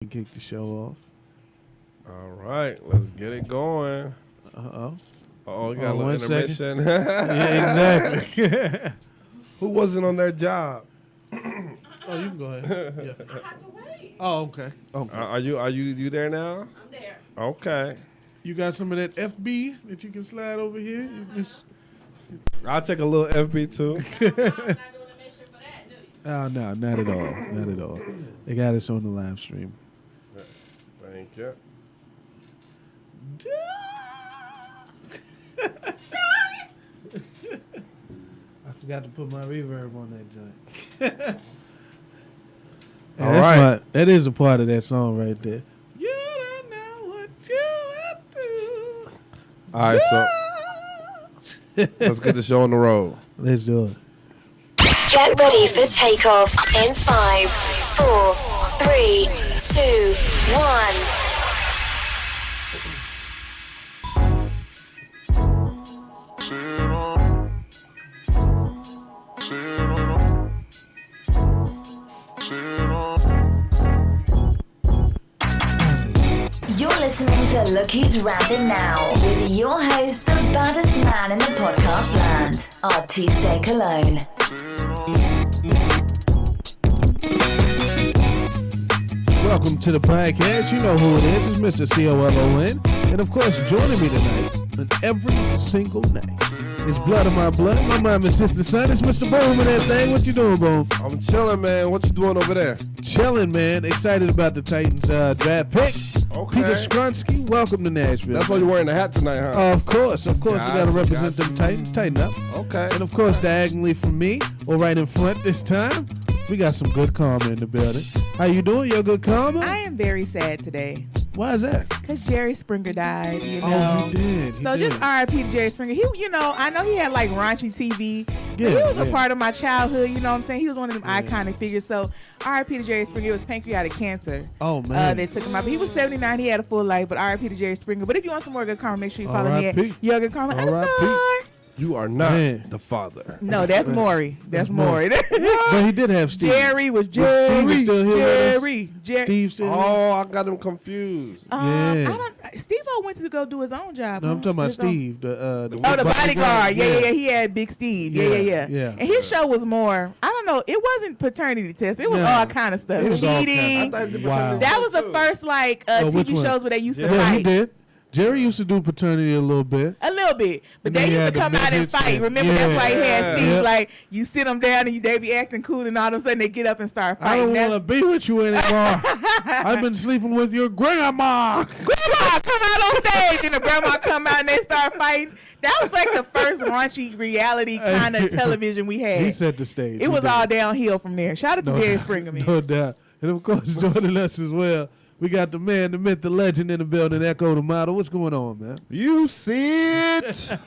Kick the show All right, let's get it going. off. Oh, we got a little 1 second. intermission. Yeah, exactly. Who wasn't on their job? Oh, you can go ahead. Yeah. Oh, okay. Okay. Are you there now? I'm there. Okay. You got some of that FB that you can slide over here? You just, I'll take a little FB too. I'm not doing a mission for that, do you? oh, no, not at all. Not at all. They got us on the live stream. Thank you. I forgot to put my reverb on that joint. All right. That is a part of that song right there. You don't know what you have to. All right, so let's get the show on the road. Let's do it. Get ready for takeoff in 5, 4, 3, 2, 1. You're listening to Look Who's Ranting Now with your host, the baddest man in the podcast land, Artiste Cologne. Welcome to the podcast. You know who it is. It's Mr. COLON. And of course, joining me tonight and every single night is blood of my blood. My mom and sister son. It's Mr. Boom and that thing. What you doing, Boom? I'm chilling, man. What you doing over there? Chilling, man. Excited about the Titans draft pick. Okay. Peter Skrunsky, welcome to Nashville. That's why you're wearing the hat tonight, huh? Of course. We got to represent Gotcha. them Titans. Tighten up. Okay. And of course, diagonally from me, or right in front this time, we got some good karma in the building. How you doing? Your good karma? I am very sad today Why is that? because Jerry Springer died. You know. Oh, he did. He So did. just R.I.P. to Jerry Springer. I know he had like raunchy TV. But Yeah, he was a yeah. part of my childhood. You know what I'm saying? He was one of them iconic figures. So R.I.P. to Jerry Springer. It was pancreatic cancer. Oh, man. They took him out. But he was 79. He had a full life. But R.I.P. to Jerry Springer. But if you want some more good karma, make sure you follow me R.I.P.. at Your Good Karma R.I.P.. _ You are not Man. the father. No, that's Maury. That's Maury. But he did have Steve. Jerry was Was Jerry. Steve still here with us? Jerry. Steve still here? Oh, I got him confused. Yeah. Steve-O went to go do his own job. No, I'm talking about His own- Steve. The Oh, the bodyguard. Yeah. He had Big Steve. Yeah. Yeah. And his show was more, I don't know, it wasn't paternity test. It was No. all kind of stuff. It was all Cheating. kind of- Wow. That was the first, like, Oh, which TV one? shows where they used to Yeah, he fight. did. Jerry used to do paternity a little bit. A little bit. But And they then he used had to the come out and midgets fight. and- Remember, that's why he had Yeah. Steve, Yep. like, you sit them down and they be acting cool, and all of a sudden they get up and start I fighting. don't want to be with you anymore. I've been sleeping with your grandma. Grandma, come out on stage, and the grandma come out and they start fighting. That was like the first raunchy reality kind of television we had. He set the stage. It He was did. all downhill from there. Shout out to No Jerry doubt. Springer, man. No doubt. And of course, joining us as well, we got the man, the myth, the legend in the building, Echo the model. What's going on, man? You see it? What's And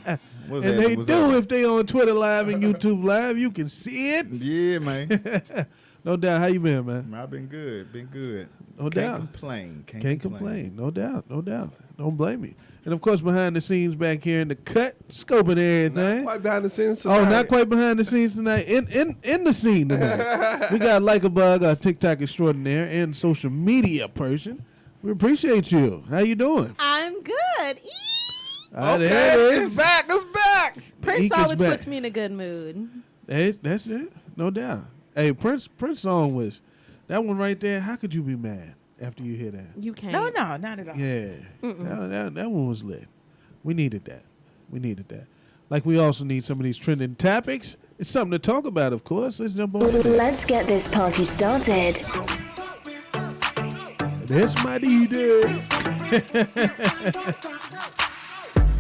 happening? they What's do happening? if they on Twitter Live and YouTube Live. You can see it. Yeah, man. No doubt. How you been, man? I've been good. Been good. No Can't doubt. complain. Can't complain. No doubt. No doubt. Don't blame me. And of course, behind the scenes back here in the cut, scoping everything. Quite behind the scenes tonight. Oh, not quite behind the scenes tonight. In the scene tonight. We got Like a Bug, our TikTok extraordinaire and social media person. We appreciate you. How you doing? I'm good. There it Okay, is. it's back. It's back. Prince Eek is always back. puts me in a good mood. That's it. No doubt. Hey, Prince song was that one right there. How could you be mad after you hear that? You can't. No, not at all. Yeah, that one was lit. We needed that. Like we also need some of these trending topics. It's something to talk about, of course. Let's jump on. Let's get this party started. That's my DJ.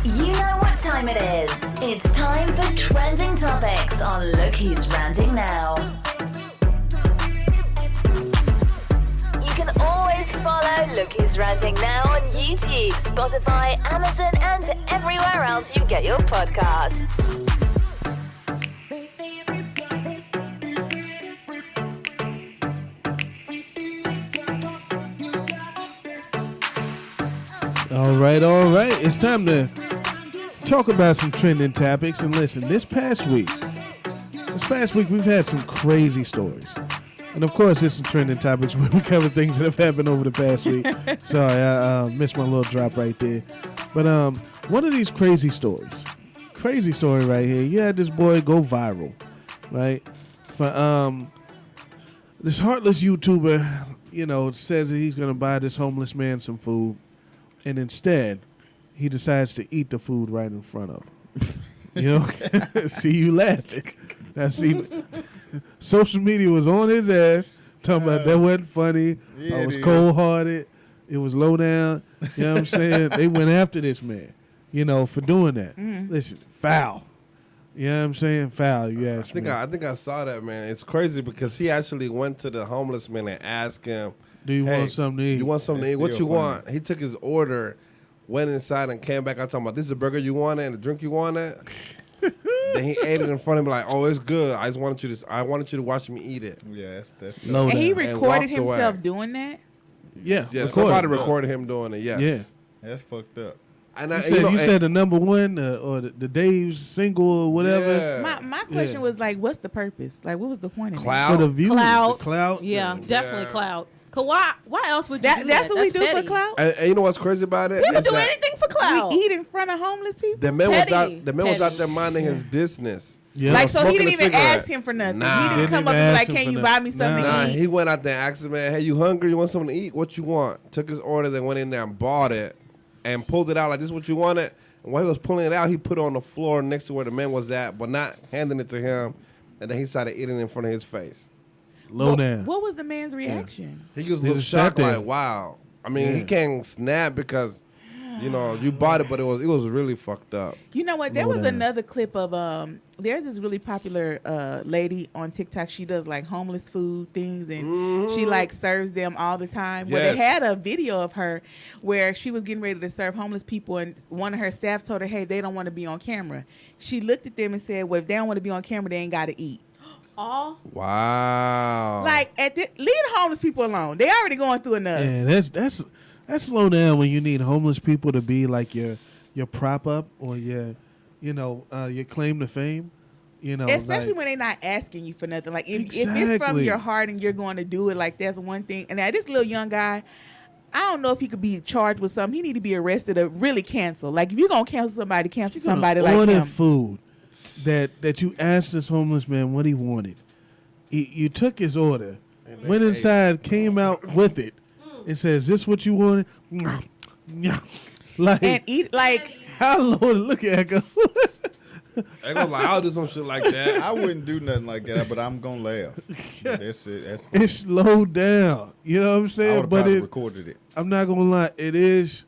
You know what time it is. It's time for trending topics on Look Who's Ranting Now. You can always follow Look Who's Ranting Now on YouTube, Spotify, Amazon, and everywhere else you get your podcasts. All right. It's time to talk about some trending topics. And listen, this past week we've had some crazy stories. And of course, it's some trending topics where we cover things that have happened over the past week. Sorry, I missed my little drop right there. But one of these crazy story right here. You had this boy go viral, right? For this heartless YouTuber, says that he's gonna buy this homeless man some food, and instead, he decides to eat the food right in front of him. See you laughing. Now see, social media was on his ass, talking about that wasn't funny. Yeah, I was it is. cold-hearted. It was low down. You know what I'm saying? They went after this man, for doing that. Listen, foul. You know what I'm saying? Foul, you ask me. I think I saw that, man. It's crazy because he actually went to the homeless man and asked him, Do you "Hey, want something to eat? You want something to eat? That's What you still want?" He took his order, went inside and came back out talking about, "This is a burger you wanted and the drink you wanted." Then he ate it in front of me like, "Oh, it's good. I wanted you to watch me eat it." Yeah, that's Low And he down. recorded walked himself away. doing that. Yeah, Yeah, recorded. somebody recorded him doing it. Yes. Yeah. That's fucked up. And You said the number one or the Dave's single or whatever. Yeah. My question was like, what's the purpose? Like, what was the point of it? Clout. For the views. Clout. The clout. Yeah, definitely Yeah. clout. Cause why else would you do That's that? what we do petty. for clout. And you know what's crazy about it? People Is do that anything for clout. We eat in front of homeless people. The man was Petty. out. The man was out Petty. there minding his business. Yeah. Like, so he smoking didn't a even cigarette. ask him for nothing. Nah. He didn't Didn't come even up and be ask like, him "Can for you nothing. buy me something Nah, to eat?" he went out there and asked the man, "Hey, you hungry? You want something to eat? What you want?" Took his order, then went in there and bought it, and pulled it out like, "This is what you wanted." And while he was pulling it out, he put it on the floor next to where the man was at, but not handing it to him. And then he started eating in front of his face. Low down. What was the man's reaction? He just He looked just sat shocked, there. like, "Wow." I mean, he Yeah. can't snap because, you bought it, but it was really fucked up. You know what? There Low was down. another clip of there's this really popular lady on TikTok. She does like homeless food things, and she like serves them all the time. Well, they Yes. had a video of her where she was getting ready to serve homeless people, and one of her staff told her, "Hey, they don't want to be on camera." She looked at them and said, "Well, if they don't want to be on camera, they ain't got to eat." All Wow. Like leave the homeless people alone. They already going through enough. Yeah, that's slow down when you need homeless people to be like your prop up or your claim to fame. Especially like- when they're not asking you for nothing. Like if it's from Exactly. your heart and you're going to do it, like that's one thing. And now this little young guy, I don't know if he could be charged with something. He need to be arrested or really canceled. Like if you're gonna cancel somebody, cancel You're gonna somebody like order him. food that you asked this homeless man what he wanted. You took his order, went inside, came out with it, and says, "Is this what you wanted?" Like And eat like how low? Look at Echo. I gonna lie, I'll do some shit like that. I wouldn't do nothing like that, but I'm gonna laugh. That's it. That's funny. It's low down. You know what I'm I saying? would have But probably it, recorded it. I'm not gonna lie. It is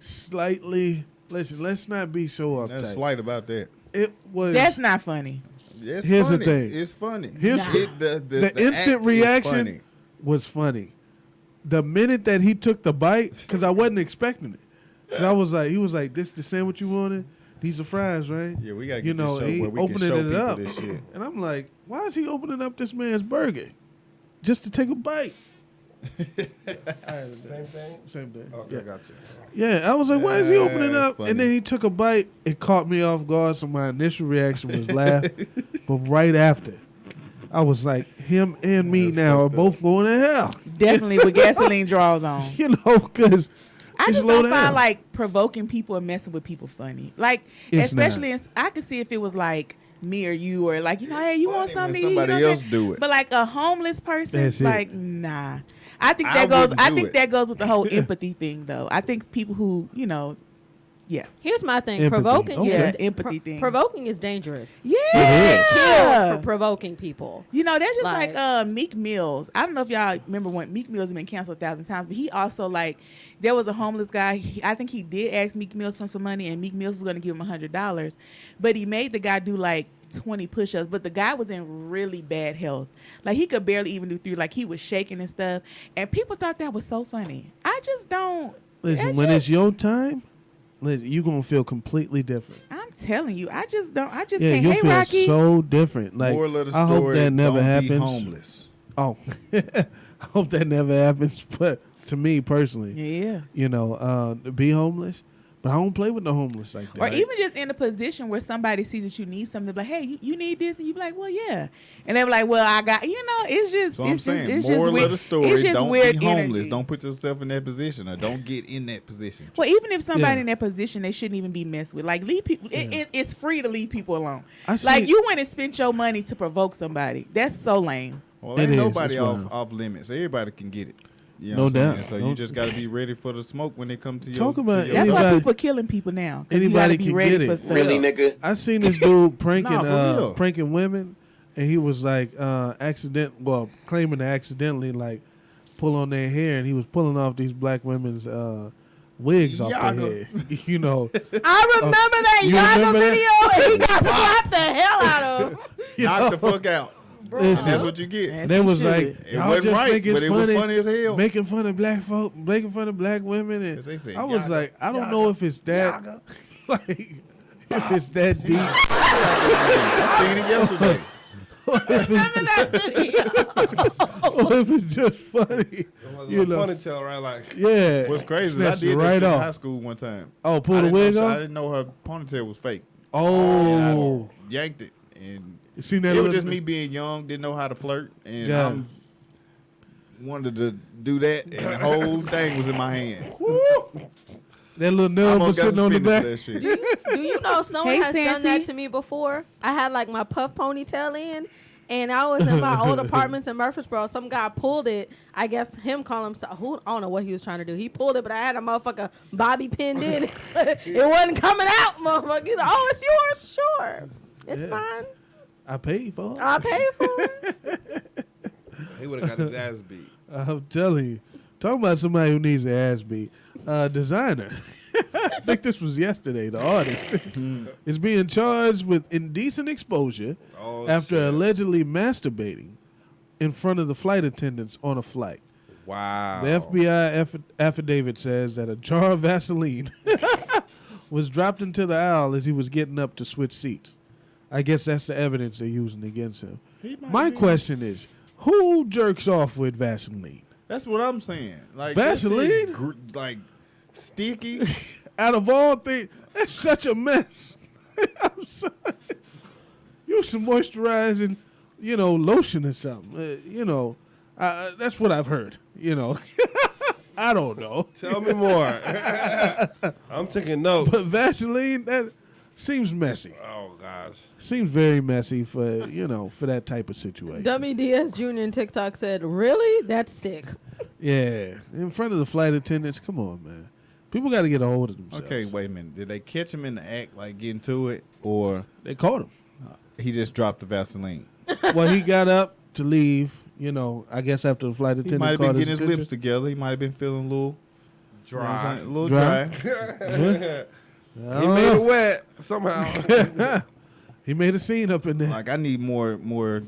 slightly. Listen, let's not be so Nothing uptight. slight about that. It was. that's not funny. It's Here's the funny. thing. It's funny. Here's- the instant act is reaction funny. was funny. The minute that he took the bite, because I wasn't expecting it. 'Cause I was like, he was like, "This the sandwich you wanted? These are fries, right?" Yeah, we gotta You get know, this show he where we can opening show it people up, this shit. and I'm like, "Why is he opening up this man's burger just to take a bite?" Same thing. Same thing. Okay, Yeah. gotcha. Yeah, I was like, why is he opening Yeah, up? funny. And then he took a bite. It caught me off guard, so my initial reaction was laugh. But right after, I was like, him and me That's now are fucked up. both going to hell. Definitely with gasoline draws on. You know, because I it's just low don't down. find like provoking people and messing with people funny. Like It's especially I could see if it was like me or you or like, hey, you want Funny when something to eat? somebody You know what I'm else saying? do it. But like a homeless person, That's it. like nah. I think I that goes. wouldn't I do think it. that goes with the whole empathy thing, though. I think people who, yeah, Here's my thing. Empathy. Provoking, Okay. yeah, empathy thing. provoking is dangerous. Yeah, Kill for provoking people. You know, that's just like, Like- Meek Mills. I don't know if y'all remember when Meek Mills has been canceled 1,000 times, but he also like there was a homeless guy. I think he did ask Meek Mills for some money, and Meek Mills was going to give him $100, but he made the guy do like 20 push-ups. But the guy was in really bad health, like he could barely even do 3. Like he was shaking and stuff, and people thought that was so funny. I just don't. listen, I when just- it's your time, you're going to feel completely different. I'm telling you, I just don't. I just Yeah, can't. you'll Hey, feel Rocky. so different. Like, Moral of the I hope story, that never don't happens. Be homeless. Oh, I hope that never happens. But to me personally, Yeah. to be homeless. But I don't play with the homeless like that. Or even just in a position where somebody sees that you need something, like, hey, you need this, and you be like, well, yeah, and they be like, well, I got, it's just, So I'm it's saying, just, it's moral just weird. of the story, It's just don't weird be homeless. energy. Don't put yourself in that position, or don't get in that position. Well, even if somebody Yeah. in that position, they shouldn't even be messed with. Like, leave people. It's free to leave people alone. I Like, see- you went and spent your money to provoke somebody. That's so lame. Well, It ain't is, nobody it's wild. off limits. Everybody can get it. You No know what I'm doubt. saying? So No- you just got to be ready for the smoke when they come to you. Talk about That's why Anybody- people killing people now. 'Cause you anybody gotta be can ready get for it. stuff. Really, nigga? I seen this dude pranking Nah, for real. pranking women, and he was like claiming to accidentally like pull on their hair, and he was pulling off these black women's wigs off their Yaga. head. You know, I remember that You Yaga remember that? video, and he got slapped the hell out of. you Knock know? the fuck out. Listen, That's what you get. As They you was should. like, It y'all wasn't just right, think it's but it was funny as hell. making fun of black folk, making fun of black women, and 'Cause they said I was Yaga, like, I don't Yaga, know if it's that, like, if it's that deep. I seen it yesterday. Remember that video? or if it's just funny. You know. Ponytail, right? Like, Yeah. What's crazy is I Snatched it did that right shit in off. high school one time. Oh, pull I the didn't wig know, I off? didn't know her ponytail was fake. Oh. I yanked it, and You seen that it was little just me being young, didn't know how to flirt, and Yeah. wanted to do that, and the whole thing was in my hand. That little I nub was almost got sitting on the suspended back. for that shit. Do you know someone Hey, has done that Sancy. to me before? I had like my puff ponytail in, and I was in my old apartments in Murfreesboro. Some guy pulled it. I guess him calling himself. I don't know what he was trying to do. He pulled it, but I had a motherfucker bobby pinned in. It wasn't coming out, motherfucker. He's like, oh, it's yours, sure, it's Yeah. mine. I paid for it. I paid for it. he would have got his ass beat. I'm telling you. Talking about somebody who needs an ass beat. Designer. I think this was yesterday. The artist is being charged with indecent exposure Oh, after shit. allegedly masturbating in front of the flight attendants on a flight. Wow. The FBI affidavit says that a jar of Vaseline was dropped into the aisle as he was getting up to switch seats. I guess that's the evidence they're using against him. My question is, who jerks off with Vaseline? That's what I'm saying. Like Vaseline? that shit like sticky. Out of all things, that's such a mess. I'm sorry. Use some moisturizing, lotion or something. That's what I've heard. I don't know. Tell me more. I'm taking notes. But Vaseline, that seems messy. Oh gosh. Seems very messy for for that type of situation. Dummy Diaz Jr. in TikTok said, "Really? That's sick." Yeah, in front of the flight attendants. Come on, man. People got to get a hold of themselves. Okay, wait a minute. Did they catch him in the act, like getting to it, or They caught him. he just dropped the Vaseline? Well, he got up to leave. I guess after the flight He attendant might have caught been getting his attention. lips together. He might have been feeling a little Dry. a little Dry. dry. I He don't made know. it wet somehow. He made a scene up in there. Like I need more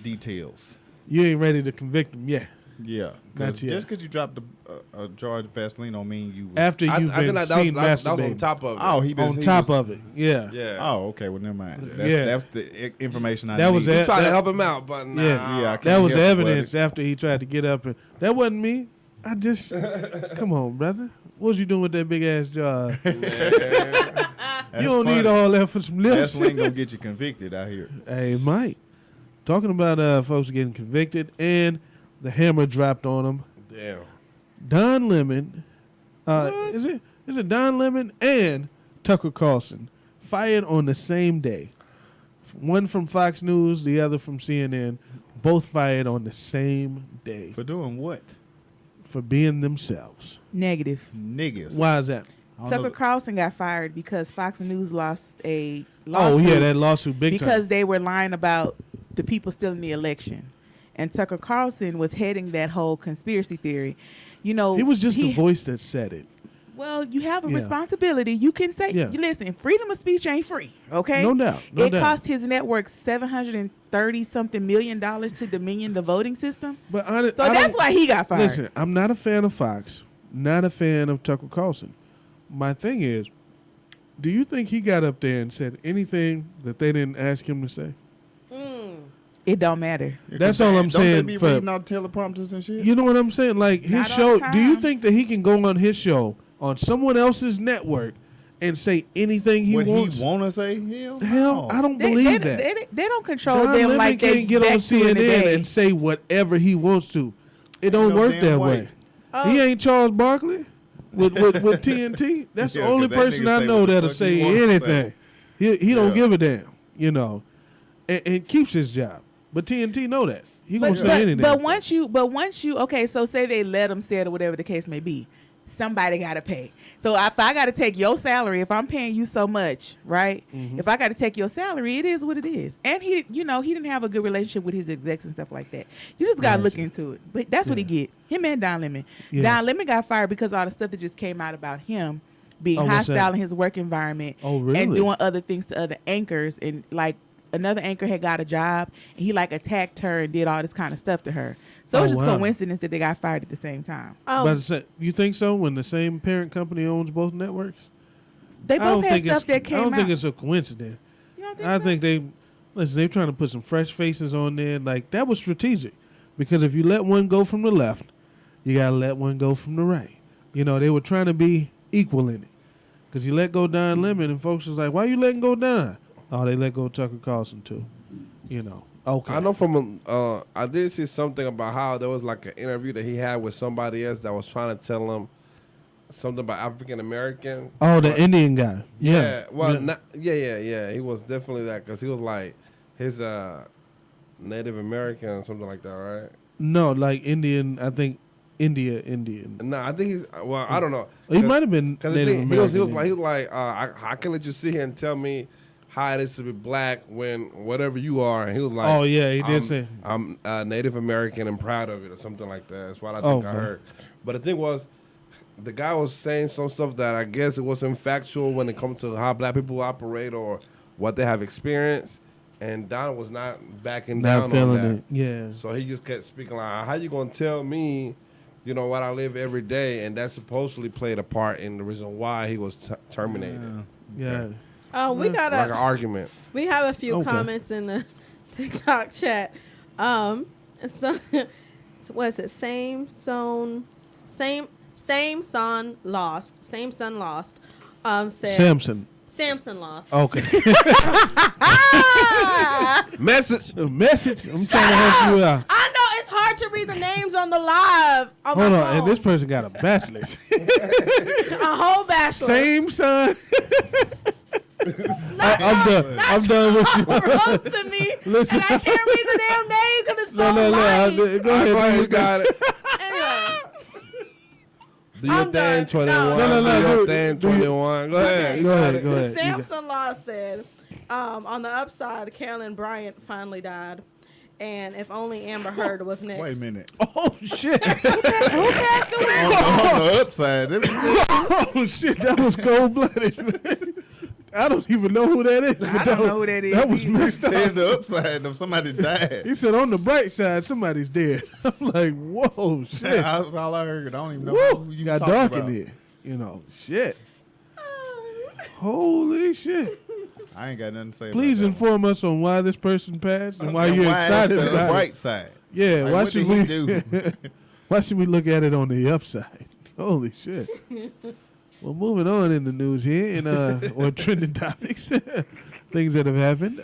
details. You ain't ready to convict him yet. Yeah, Not yet. just because you dropped a jar of Vaseline don't mean you. Was, After I you've think been that seen was on masturbating. top of it. oh, he On he top was- of it. Yeah. Yeah. Oh, okay. Well, never mind. Yeah. That's the information I That need. was I'm it. trying that- to help him out, but nah. Yeah, I That can't was help it, evidence buddy. after he tried to get up. And that wasn't me. I just, come on, brother. What was you doing with that big ass jar? That's You don't funny. need all that for some lips. Vaseline gonna get you convicted out here. Hey, Mike. Talking about folks getting convicted and the hammer dropped on them. Damn. Don Lemon, is it Don Lemon and Tucker Carlson fired on the same day? One from Fox News, the other from CNN. Both fired on the same day For doing what? for being themselves. Negative. Niggas. Why is that? I don't Tucker know. Carlson got fired because Fox News lost a lawsuit Oh yeah, that lawsuit big because time. they were lying about the people stealing the election. And Tucker Carlson was heading that whole conspiracy theory. He was just the voice that said it. Well, you have a Yeah. responsibility. You can say, Yeah. listen, freedom of speech ain't free, okay? No doubt. No it doubt. cost his network $730-something million to Dominion the voting system. But So that's why he got fired. Listen, I'm not a fan of Fox. Not a fan of Tucker Carlson. My thing is, do you think he got up there and said anything that they didn't ask him to say? It don't matter. That's all I'm Don't saying. they be for- reading out teleprompters and shit? You know what I'm saying? Like his Not all show. the Do you time. think that he can go on his show on someone else's network and say anything he What wants? he want to say? Hell, Hell, no. I don't believe that. They don't control Don them Lemon like they can't get on back to in the CNN day. and say whatever he wants to. It don't no work damn that way. way. Oh. He ain't Charles Barkley with TNT. That's Yeah, the only 'cause that person nigga I say know what the that'll fuck say he wants to anything. He don't Yeah. give a damn, you know, and keeps his job. But TNT know that he gonna say anything. But once you okay, so say they let him say it or whatever the case may be, somebody got to pay. So if I got to take your salary, if I'm paying you so much, right? Mm-hmm. If I got to take your salary, it is what it is. And he didn't have a good relationship with his execs and stuff like that. You just got to look into it. But that's what he get. Him and Don Lemon. Yeah. Don Lemon got fired because of all the stuff that just came out about him being Oh, what's that? hostile in his work environment Oh, really? and doing other things to other anchors. And like another anchor had got a job and he like attacked her and did all this kind of stuff to her. So Oh, it's just wow. coincidence that they got fired at the same time. But you think so? When the same parent company owns both networks, They I both don't had think stuff it's. that came I don't out. think it's a coincidence. You don't think I so? think they're trying to put some fresh faces on there. Like that was strategic, because if you let one go from the left, you gotta let one go from the right. You know, they were trying to be equal in it. Because you let go Don Lemon, and folks was like, "Why you letting go Don?" Oh, they let go Tucker Carlson too. You know. Okay. I know from I did see something about how there was like an interview that he had with somebody else that was trying to tell him something about African Americans. Oh, the Indian guy. Yeah. Well, Yeah. yeah. He was definitely that because he was like his Native American or something like that, right? No, like Indian. I think Indian. No, I think he's. Well, I don't know. He might have been Because Native he American. was like, I can let you sit here and tell me how it is to be black when whatever you are. And he was like, Oh, yeah, he did say. I'm Native American and proud of it or something like that. That's what I think I Okay. heard. But the thing was, the guy was saying some stuff that I guess it wasn't factual when it comes to how black people operate or what they have experienced. And Don was not backing Not down feeling on that. it. Yeah. So he just kept speaking like, how you going to tell me, you know, what I live every day? And that supposedly played a part in the reason why he was terminated. Yeah. Oh, we got Like an argument. we have a few Okay. comments in the TikTok chat. So what is it? Same son lost. Same son lost. Said Samson lost. Okay. Message. A message. I'm trying to help you out. I know it's hard to read the names on the live. On Hold my on. And phone. this person got a bachelor's. a whole bachelor. Same son. I'm done. I'm done with you. roasting me, Listen. and I can't read the damn name because it's so No. light. Go ahead. Go ahead, you got it. Anyway. Do your I'm thing, done. 21. No. Do your Do- thing, do you- 21. Go ahead. Go ahead. Go ahead. Samson Law said, on the upside, Carolyn Bryant finally died. And if only Amber Heard was next. Wait a minute. Oh, shit. Who passed away? On the upside. Let me see. Oh, shit. That was cold-blooded, man. I don't even know who that is. but I don't know who that is That was either. messed up. Said the upside of somebody died. He said, on the bright side, somebody's dead. I'm like, whoa, shit. That's all I heard. I don't even know Woo. who you Got talking dark about. in there. You know, shit. Holy shit. I ain't got nothing to say Please about that inform us on why this person passed and why one. you're Why excited is the about right it. side? Yeah, Like, why what should did we he do? why should we look at it on the upside? Holy shit. Well, moving on in the news here and or trending topics, things that have happened.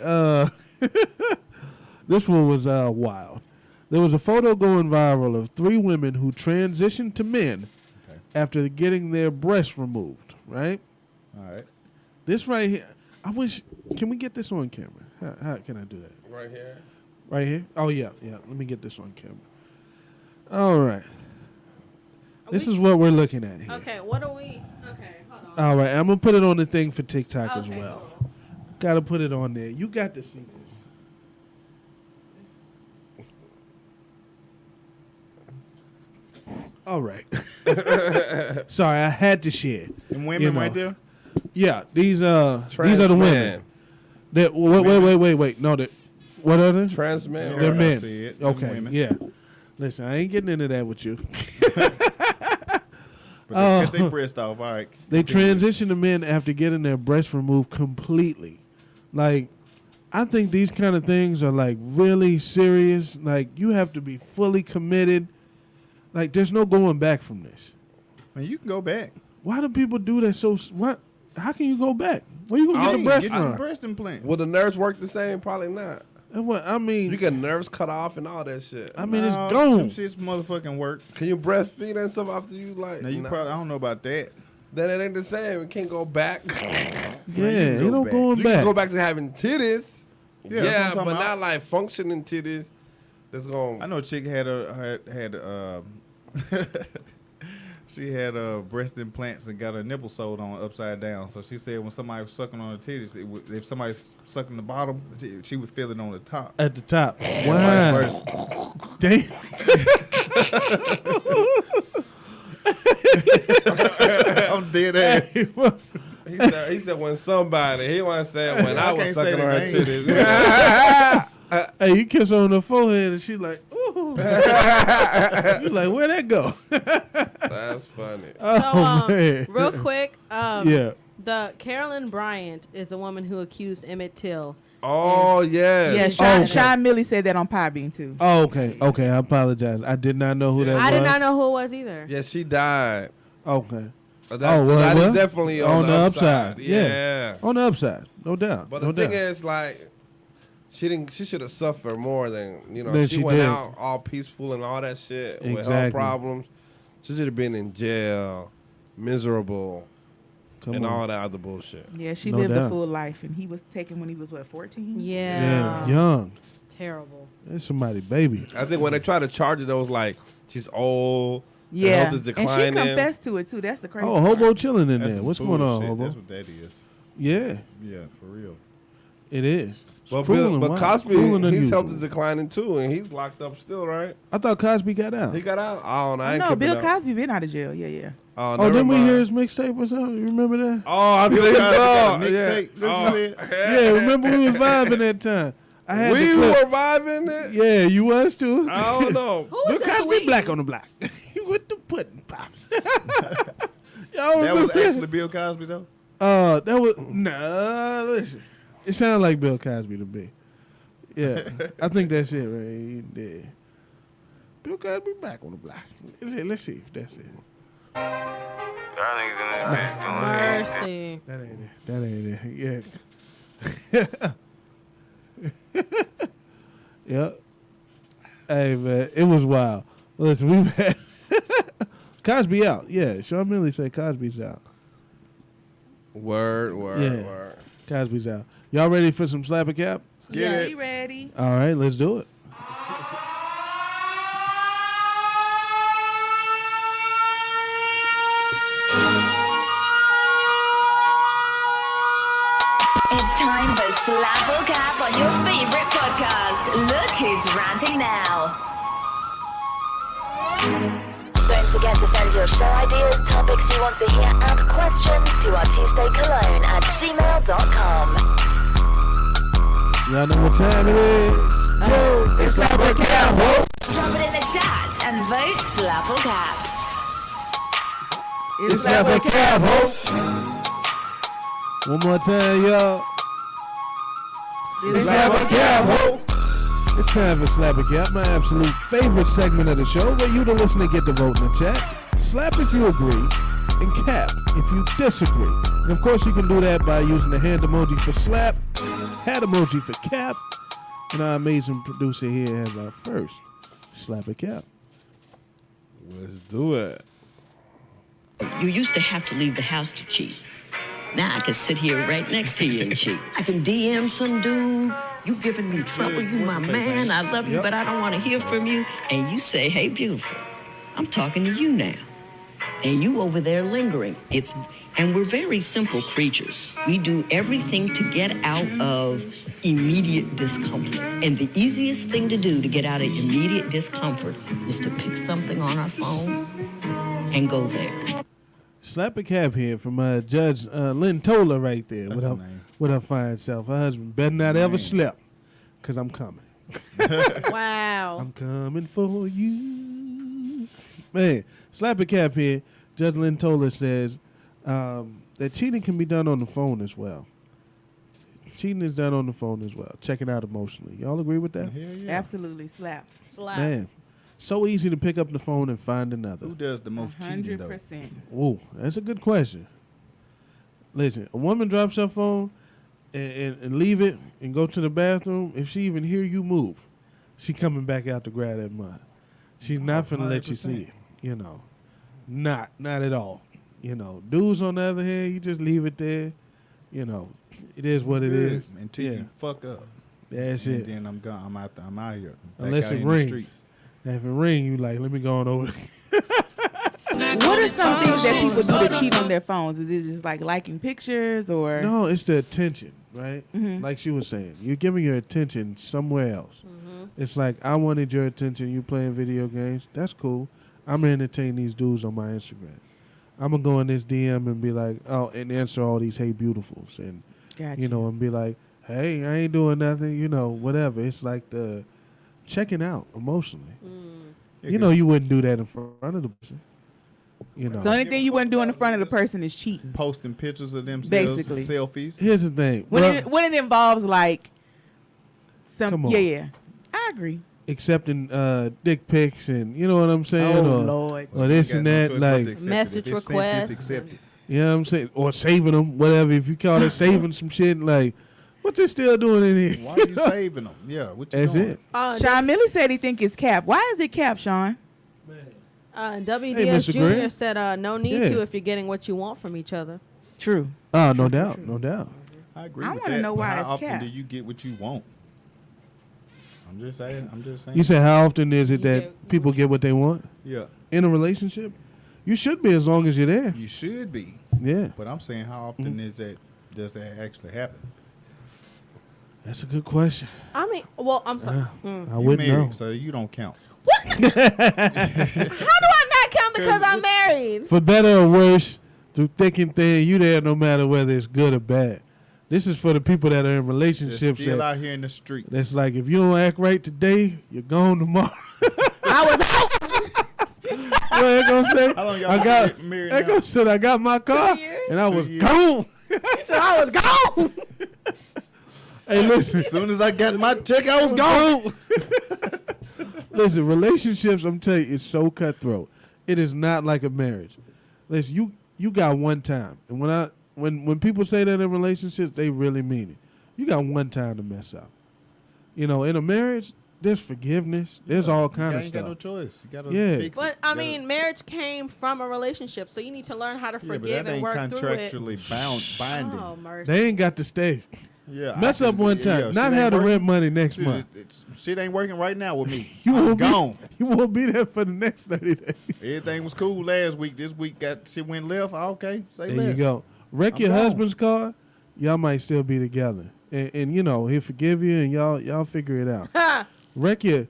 This one was wild. There was a photo going viral of 3 women who transitioned to men after getting their breasts removed, right? All right. This right here, I wish, can we get this on camera? How can I do that? Right here. Right here? Oh, yeah. Let me get this on camera. All right. This is what we're looking at here. Okay, what are we? Okay, hold on. All right, I'm going to put it on the thing for TikTok as Okay, well. cool. Got to put it on there. You got to see this. All right. Sorry, I had to share. And women You know. right there? Yeah, these are the Trans women. man. That wait. No, what are they? Trans man. Yeah. They're I men. see it. Them Okay, women. yeah. Listen, I ain't getting into that with you. But they cut their breast off. All right. They Continue. transition to men after getting their breasts removed completely. Like, I think these kind of things are like really serious. Like, you have to be fully committed. Like, there's no going back from this. Man, you can go back. Why do people do that? What? how can you go back? Where you gonna get the breast Get some from? breast implants. Will the nerves work the same? Probably not. And what I mean, You get nerves cut off and all that shit. I mean, it's Nah, gone. them shit's motherfucking work. Can you breastfeed and stuff after you like? Now you nah. probably I don't know about that. Then it ain't the same. It can't go back. Yeah, you can it go don't back. going You back. can go back to having titties. Yeah, that's what I'm but talking not about. like functioning titties. That's going. I know a chick had she had breast implants and got her nipple sewed on upside down. So she said when somebody was sucking on her titties, if somebody's sucking the bottom, she would feel it on the top. At the top. Vice Wow. versa. Damn. I'm dead ass. He said when somebody. He want to say it when I was can't say sucking the on her name. titties. Hey, you kiss her on the forehead and she like, ooh. You like, where'd that go? That's funny. Oh, man. Real quick, Yeah. the Carolyn Bryant is a woman who accused Emmett Till. Oh yeah. Yeah, Oh, okay. Sean Millie said that on Podbean too. Oh, okay. Okay, I apologize. I did not know who that was. I did not know who it was either. Yeah, she died. Okay. But that's, Oh, well, that well, is definitely on the upside. yeah. Yeah. On the upside. No doubt. But no the thing doubt. is, like, she should have suffered more than Than she she went did. out all peaceful and all that shit with her Exactly. problems. She should have been in jail, miserable, Come and on. all that other bullshit. Yeah, she No lived doubt. a full life, and he was taken when he was 14. Yeah, young. Terrible. That's somebody, baby. I think when they try to charge her, those like she's old. her Yeah, health is and she declining. confessed to it too. That's the crazy. Oh, Hobo part. chilling in That's there. some What's going on, bullshit. Hobo? That's what that is. Yeah, Yeah, for real. it is. It's But, cruel and but wild. Cosby, Cruel and his unusual. health is declining too, and he's locked up still, right? I thought Cosby got out. He got out. I don't know. I ain't No, keeping Bill up. Cosby been out of jail. Yeah. Oh, Oh, never didn't we mind. hear his mixtape or something? You remember that? Oh, I Bill believe Cosby so. got a Yeah. mixtape. That's what you Yeah, remember we was vibing that time. I had We the clip. were vibing it. Yeah, you was too. I don't know. Who Bill was this Cosby week? black on the block. With the pudding pop. Y'all That remember was actually Bill Cosby though. that was listen. It sounded like Bill Cosby to me. Yeah, I think that's it, right? He did. Bill Cosby back on the block. Let's see if that's it. Mercy. That ain't it. That ain't it. Yeah. Yep. Hey man, it was wild. Listen, we've had Cosby out. Yeah, Sean Millie said Cosby's out. Word. Yeah. Cosby's out. Y'all ready for some slap a cap? Get Yeah, it. he ready. All right, let's do it. It's time for Slap or Cap on your favorite podcast. Look who's ranting now. Don't forget to send your show ideas, topics you want to hear, and questions to artusteCologne@gmail.com. Y'all know what time it is. Yo, it's slap a cap. Drop it in the chat and vote Slap or Cap. It's slap a cap. One more time, y'all. It's Slap a cap. It's time for Slap a Cap, my absolute favorite segment of the show, where you, the listener, get to vote in the chat. Slap if you agree, and cap if you disagree. And of course, you can do that by using the hand emoji for slap, hat emoji for cap, and our amazing producer here has our first Slap a Cap. Let's do it. You used to have to leave the house to cheat. Now I can sit here right next to you and cheat. I can DM some dude. You giving me trouble. You my man. I love you, but I don't want to hear from you. And you say, hey, beautiful. I'm talking to you now. And you over there lingering. And we're very simple creatures. We do everything to get out of immediate discomfort. And the easiest thing to do to get out of immediate discomfort is to pick something on our phone and go there. Slap a Cap here from Judge Lynn Toler right there That's her name. with her fine self. Her husband better not ever slip, because I'm coming. Wow. I'm coming for you. Man, Slap a Cap here. Judge Lynn Toler says that cheating can be done on the phone as well. Cheating is done on the phone as well. Checking out emotionally. Y'all agree with that? Hell yeah. Absolutely slap. Slap. Man, so easy to pick up the phone and find another. Who does the most cheating though? 100%. Oh, that's a good question. Listen, a woman drops her phone and leave it and go to the bathroom. If she even hear you move, she coming back out to grab that mud. She's not finna let you see it. You know, not at all. You know, dudes on the other hand, you just leave it there. You know, it is what it is. Until you fuck up. That's and it. Then I'm gone. I'm out here. Unless it rings. If it ring, you like, let me go on over. What are some things that people do to cheat on their phones? Is it just like liking pictures or? No, it's the attention, right? Mhm. Like she was saying, you're giving your attention somewhere else. It's like, I wanted your attention. You playing video games. That's cool. I'm going to entertain these dudes on my Instagram. I'm going to go in this DM and be like, oh, and answer all these hey beautifuls. And, Gotcha. you know, and be like, hey, I ain't doing nothing, you know, whatever. It's like the checking out emotionally. You know, you wouldn't do that in front of the person. You know. So anything you wouldn't do in front of the person is cheating. Posting pictures of themselves, Basically. selfies. Here's the thing. When it involves like some, Come on. yeah, I agree. Accepting dick pics and, you know what I'm saying? Oh, or, Lord. Or this and that, like, Message requests. Accept it. you know what I'm saying? Or saving them, whatever. If you call it saving some shit, like, what they still doing in here? Why are you saving them? Yeah, what you That's doing? it. Sean Millie said he think it's cap. Why is it cap, Sean? WDS Mr. Jr. Grant. said, no need Yeah. to if you're getting what you want from each other. True. Oh, no doubt. No doubt. I agree I with wanna that. know but why how it's often cap. do you get what you want? I'm just saying. You said how often is it You that get people get what they want Yeah, in a relationship? You should be as long as you're there. you should be. Yeah, But I'm saying, how often does that actually happen? that's a good question. I mean, well, I'm sorry. I You wouldn't married, know. so you don't count. How do I not count because I'm married? For better or worse, through thick and thin, you there no matter whether it's good or bad. This is for the people that are in They're relationships. still That, out here in the streets. that's like, if you don't act right today, you're gone tomorrow. I was out. What I gonna say? How long y'all I got. married I now? gonna say I got my car 2 years? and I 2 was years. gone. So I was gone. Hey, listen. As soon as I got my check, I was gone. Listen, relationships, I'm telling you, it's so cutthroat. It is not like a marriage. Listen, you got one time, and when people say that in relationships, they really mean it. You got one time to mess up. You know, in a marriage, there's forgiveness. There's all kind You of ain't got no stuff. choice. You gotta Yeah. fix But it. I You mean, marriage came from a relationship, so you need to learn how to gotta- yeah, but forgive that and ain't work through it. contractually binding. Oh mercy! They ain't got to stay. Yeah, Mess I up can- one yeah, time. shit Not ain't have the working. rent money next Shit, month. shit ain't working right now with me. You I'm won't gone. You won't be there for the next 30 days. Everything was cool last week. This week got shit went left. Okay, say There less. you go. Wreck I'm your gone. husband's car, y'all might still be together. And you know, he'll forgive you and y'all figure it out. Wreck your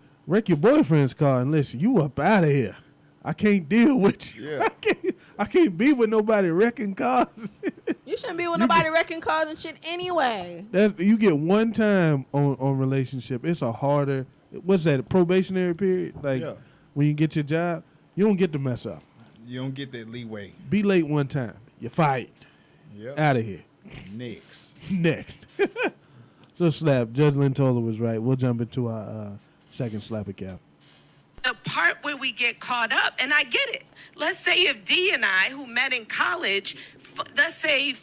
boyfriend's car and listen, you up out of here. I can't deal with you. Yeah. I can't be with nobody wrecking cars. You shouldn't be with nobody wrecking cars and shit anyway. That you get one time on relationship. It's a harder. What's that? A probationary period? Like Yeah. when you get your job, you don't get to mess up. You don't get that leeway. Be late one time, you're fired. Yep. Out of here. Next. Next. So slap. Judge Lintola was right. We'll jump into our second slap of cap. The part where we get caught up, and I get it. Let's say if D and I, who met in college, let's say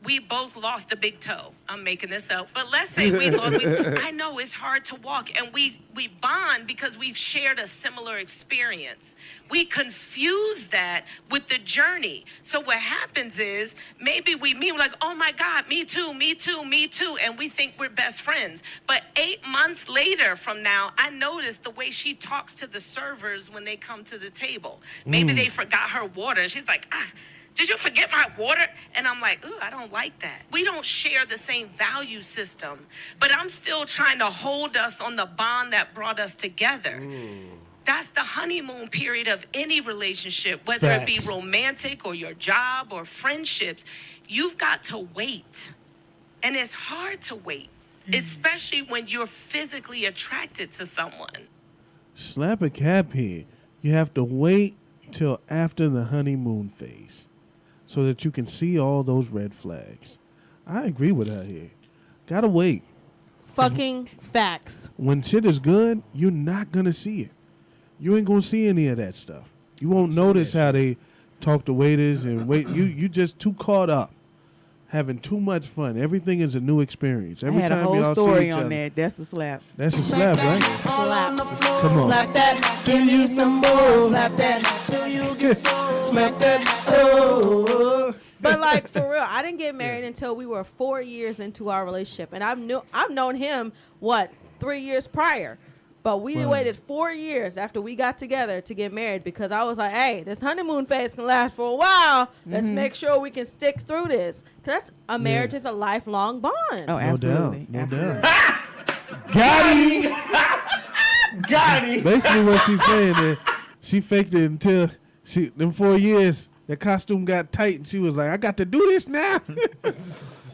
we both lost a big toe. I'm making this up, but let's say we lost. I know it's hard to walk, and we bond because we've shared a similar experience. We confuse that with the journey. So what happens is maybe we meet, we're like, oh my God, me too, me too, me too, and we think we're best friends. But 8 months later from now, I notice the way she talks to the servers when they come to the table. Maybe they forgot her water, and she's like, did you forget my water? And I'm like, ooh, I don't like that. We don't share the same value system, but I'm still trying to hold us on the bond that brought us together. That's the honeymoon period of any relationship, whether it be Facts. romantic or your job or friendships. You've got to wait. And it's hard to wait, especially when you're physically attracted to someone. Slap a cap here. You have to wait till after the honeymoon phase so that you can see all those red flags. I agree with her here. Gotta wait. Fucking facts. When shit is good, you're not gonna see it. You ain't gonna see any of that stuff. You won't notice how they talk to waiters and wait. You just too caught up. having too much fun. Everything is a new experience. I Every had a time whole y'all see story each on other. that. That's a slap. That's a slap, right? Slap. Come on. Slap that. Give me some more. Slap that. Till you get so. Slap that. Oh. But like for real, I didn't get married until we were 4 years into our relationship, and I've known him 3 years prior. But we Wow. waited 4 years after we got together to get married because I was like, hey, this honeymoon phase can last for a while. Let's make sure we can stick through this. Because a marriage is a lifelong bond. Oh, absolutely. No Absolutely. doubt. Got him. Got it. Basically, what she's saying is she faked it until them 4 years. The costume got tight, and she was like, "I got to do this now.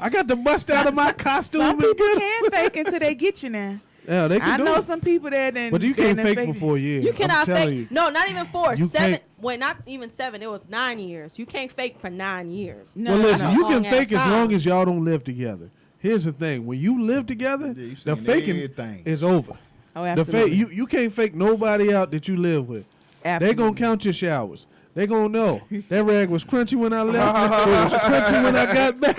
I got to bust out of my costume." Some and people get can fake until they get you now. Yeah, they can I do know it. some people that didn't. But you can't didn't fake for 4 years. You cannot I'm telling fake. you. No, not even 4. You 7. can't- Wait, not even 7. It was 9 years. You can't fake for 9 years. No, Well, no, listen, no. you can Long-ass fake as time. long as y'all don't live together. Here's the thing: when you live together, Yeah, you the seen faking everything. is over. Oh, The absolutely. you can't fake nobody out that you live with. They Absolutely. gonna count your showers. They gonna know that rag was crunchy when I left. It was crunchy when I got back.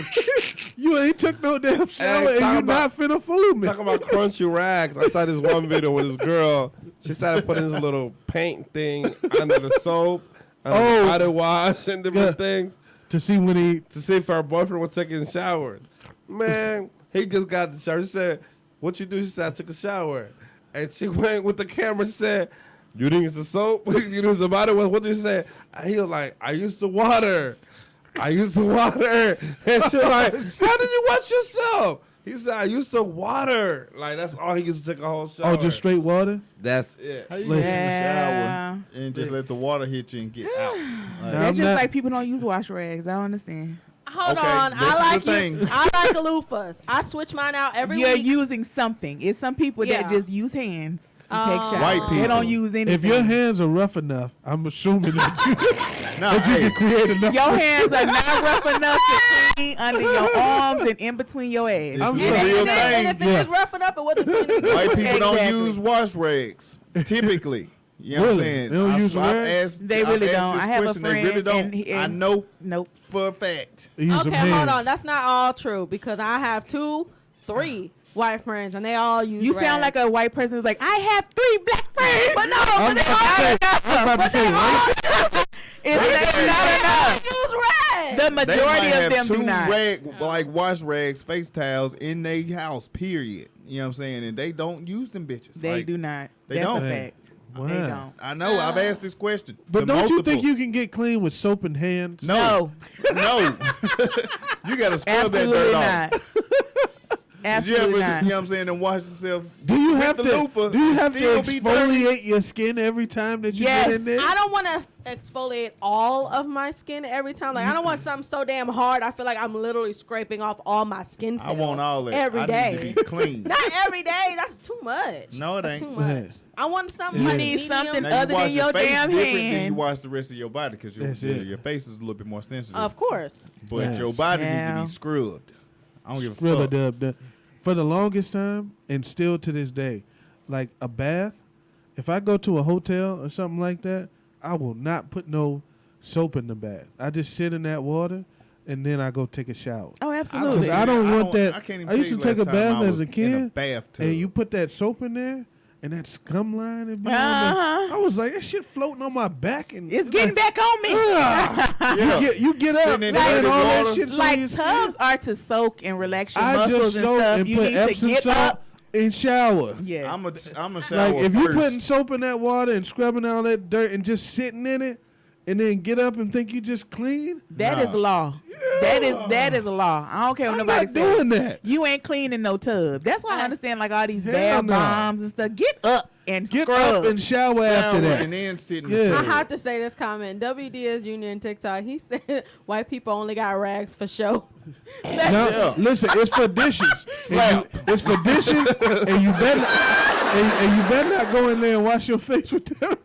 You ain't took no damn shower, Hey, and talk you about- not finna fool me. Talking about crunchy rags. I saw this one video with this girl. She started putting this little paint thing under the soap, under the body wash, and different things To see when he to see if her boyfriend was taking a shower. Man, he just got the shower. She said, "What you do?" She said, "I took a shower." And she went with the camera and said, "You think it's the soap? You think it's the body wash?" What did she say? He was like, "I used to water. I used to water." And she like, "How did you wash yourself?" He said, "I used to water." Like, that's all he used to take a whole shower. oh just straight water. That's it. How you Listen. get in the Yeah. shower and just let the water hit you and get out? Like, Nah. That's I'm just not- like people don't use wash rags. I don't understand. Hold Okay, on. this I is like the thing. you. I like loofahs. I switch mine out every You're week. using something. It's some people Yeah. that just use hands to take Oh. showers. White They people. don't use anything. If your hands are rough enough, I'm assuming that you, nah, that you hey, can create enough. Your hands are not rough enough to clean under your arms and in between your ass. This I'm is sorry. a real and thing. if it is rough enough, it wasn't clean enough. White people don't Exactly. use wash rags typically. You know what I'm Really? saying? They don't use I've rags? asked- They I've really asked don't. this I have a question. friend. They really don't. and I know Nope. for a fact. Use some Okay, hold hands. on. That's not all true because I have 2, 3 white friends and they all use You sound like rags. a white person who's like, I have 3 black friends. But no, I'm about to say, right? it's not enough. use rags. The They might majority of have them two do not. like wash rags, face towels in their house. Period. You know what I'm saying? And they don't use them bitches. They Like, do not. they That's don't. a fact. Wow. They don't. I know. I've asked this question. But to don't you think multiple. you can get clean with soap and hands? No, no. You gotta scrub that Absolutely dirt not. off. Did you Absolutely ever, not. you know what I'm saying, and wash yourself? Do you with have the to? loofah Do you and have to still be dirty? exfoliate your skin every time that you Yes. get in there? I don't want to exfoliate all of my skin every time. Like I don't want something so damn hard. I feel like I'm literally scraping off all my skin cells. I want all that. every I day. need to be clean. Not every day. That's too much. No, it That's ain't. too much. Yeah. I want something You like need medium. something Now, other you wash than your face damn different than hand. you wash the rest of your body because That's it. your face is a little bit more sensitive. Of course. But Yeah. your body needs to Yeah. be scrubbed. I don't give a Really, fuck. for the longest time, and still to this day, like a bath, if I go to a hotel or something like that, I will not put no soap in the bath. I just sit in that water, and then I go take a shower. Oh, Because absolutely. I don't want that. I can't even I used tell to you take a last time bath I as was a in kid, bathtub. and you put that soap in there, and that scum line. And be on Uh-huh. there. I was like, that shit floating on my back, and It's getting back on me. Yeah. You get up, Sitting in and dirty all that water. shit. So Like you- tubs are to soak and relax your I muscles just and soak stuff. and You put need to Epsom get salt up. and shower. Yeah. I'm a shower Like if you first. putting soap in that water and scrubbing all that dirt and just sitting in it, and then get up and think you just clean, That Nah. is law. That is a law. I don't care what I'm nobody not says. doing that. You ain't cleaning no tub. That's why I understand like all these Hell bath no. bombs and stuff. Get up and Get scrub. up and shower after Shower that. and then sit in Yeah. the I tub. have to say this comment. WDS Jr. on TikTok. He said white people only got rags for show. No, listen, it's for dishes. It's for dishes, and you better not go in there and wash your face with that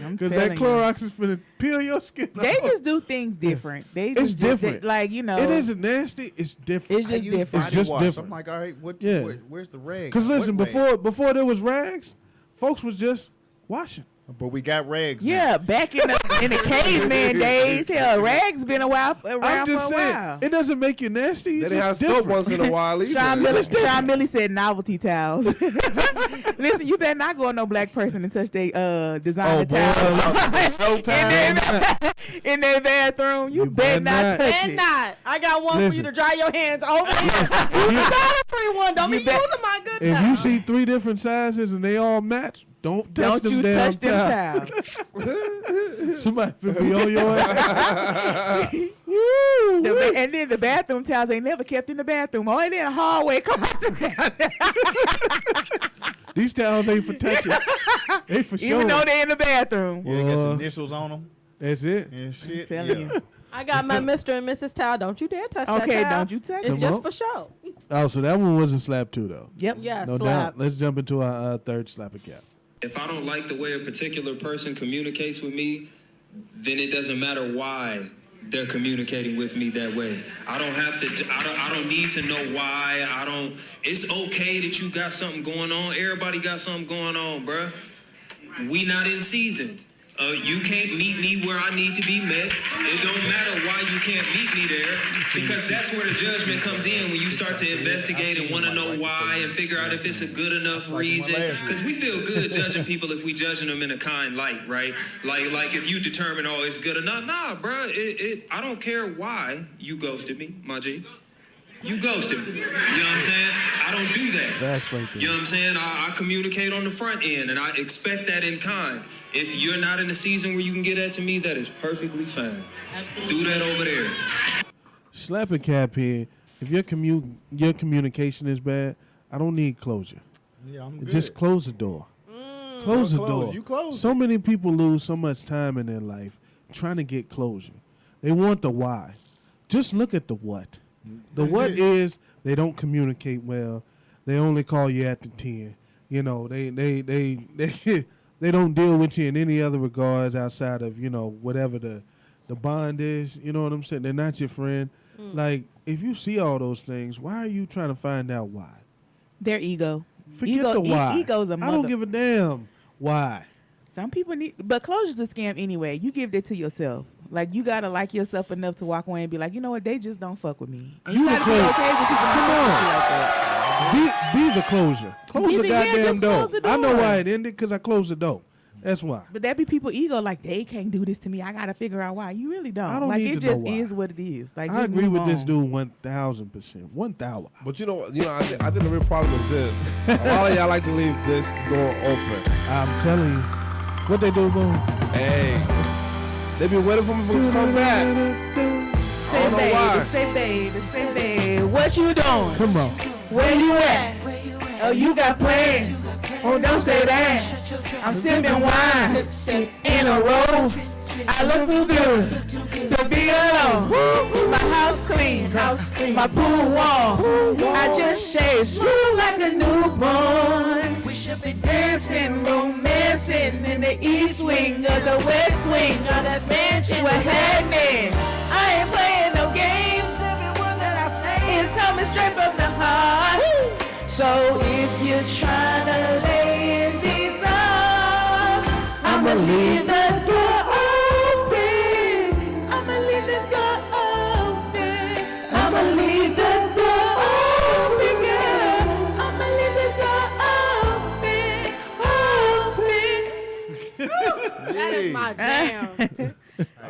I'm because that telling you. Clorox is finna peel your skin. They off. just do things different. They It's just different. like, you know. It isn't nasty. It's different. It's I just use different. body just wash. different. I'm like, all right, Yeah. where's the rag? Because listen, What rag? before there was rags, folks was just washing. But we got rags. Yeah, back in the caveman days. Hell, rags been around for a while. It doesn't make you nasty. They It's didn't have just soap different. once in a while either. Sean Millie said novelty towels. Listen, you better not go on no black person and touch their designer towels. No time. In their bathroom. You better not touch And it. not. I got one for Listen. you to dry your hands over here. You got a free one. Don't be You bet- using my good If time. you see 3 different sizes and they all match, don't touch Don't them you damn touch them towels. Somebody finna be on your ass. And then the bathroom towels ain't never kept in the bathroom. Only in the hallway. Come on. These towels ain't for touching. They for sure. Even though they're in the bathroom. Yeah, they got your initials on them That's it. and shit. telling you. I got my Mr. and Mrs. towel. Don't you dare touch that Okay, towel. don't you touch It's it. just for show. Oh, so that one wasn't slap 2 though. Yep. Yeah, No slap. doubt. Let's jump into our third slap a cap. If I don't like the way a particular person communicates with me, then it doesn't matter why they're communicating with me that way. I don't have to, I don't need to know why. It's okay that you got something going on. Everybody got something going on, bruh. We not in season. You can't meet me where I need to be met. It don't matter why you can't meet me there, because that's where the judgment comes in when you start to investigate and want to know why and figure out if it's a good enough reason. Because we feel good judging people if we judging them in a kind light, right? Like if you determine, oh, it's good enough. Nah, bro, I don't care why you ghosted me, my G. You ghosted me. You know what I'm saying? I don't do that. That's right there. You know what I'm saying? I communicate on the front end, and I expect that in kind. If you're not in a season where you can get that to me, that is perfectly fine. Absolutely. Do that over there. Slap a cap here. If your communication is bad, I don't need closure. Yeah, I'm good. Just close the door. Close the door. You close So many people lose so much time in their life trying to get closure. They want the why. Just look at the what. The That's what it. is they don't communicate well. They only call you at the 10. You know, they they don't deal with you in any other regards outside of, whatever the bond is. You know what I'm saying? They're not your friend. Like, if you see all those things, why are you trying to find out why? Their ego. Forget the why. Ego's a I mother. don't give a damn why. Some people need, but closure's a scam anyway. You give that to yourself. Like, you gotta like yourself enough to walk away and be like, you know what, they just don't fuck with me. And you You gotta be the okay with people Come not on. fucking with you like that. Be the closure. Close Be the the- yeah, goddamn just door. close the I know door. why it ended, because I closed the door. That's why. But that be people ego, like they can't do this to me. I gotta figure out why. You really don't. I don't like need it to know just why. is what it is. Like, I just agree move with this on. dude 1,000%. 1,000. But I think the real problem is this. A lot of y'all like to leave this door open. I'm telling you. What they do, Boom? Hey, they been waiting for me to come back. I Say don't know babe, why. say babe, say babe, what you doing? Come on. Where you at? Oh, you got plans? Oh, don't say that. I'm sipping wine in a row. I look too good to be alone. My house clean, my pool warm. I just shaved smooth like a newborn. We should be dancing, romancing in the east wing of the west wing of this mansion. What's happening? I ain't playing no games. Every word that I say is coming straight from the heart. So if you're trying to lay in these arms, I'ma leave the door open. I'ma leave the door open. I'ma leave the door open, girl. I'ma leave the door open. That is my jam.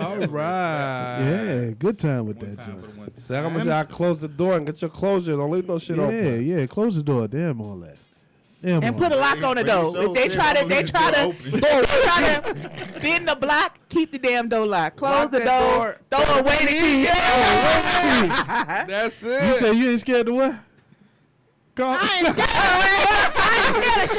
All right. Yeah, good time with that, Time John. for the one. So I'm gonna say I close the door and get your closure. Don't leave no shit open. Yeah, close the door. Damn all that. Damn And all put a that. lock on it When you though. so If they said, try to, I'ma leave the door try to spin the block, keep the damn door locked. Close Lock the that door, throw away the key. That's You it. say you ain't scared of what? Carl? I ain't scared of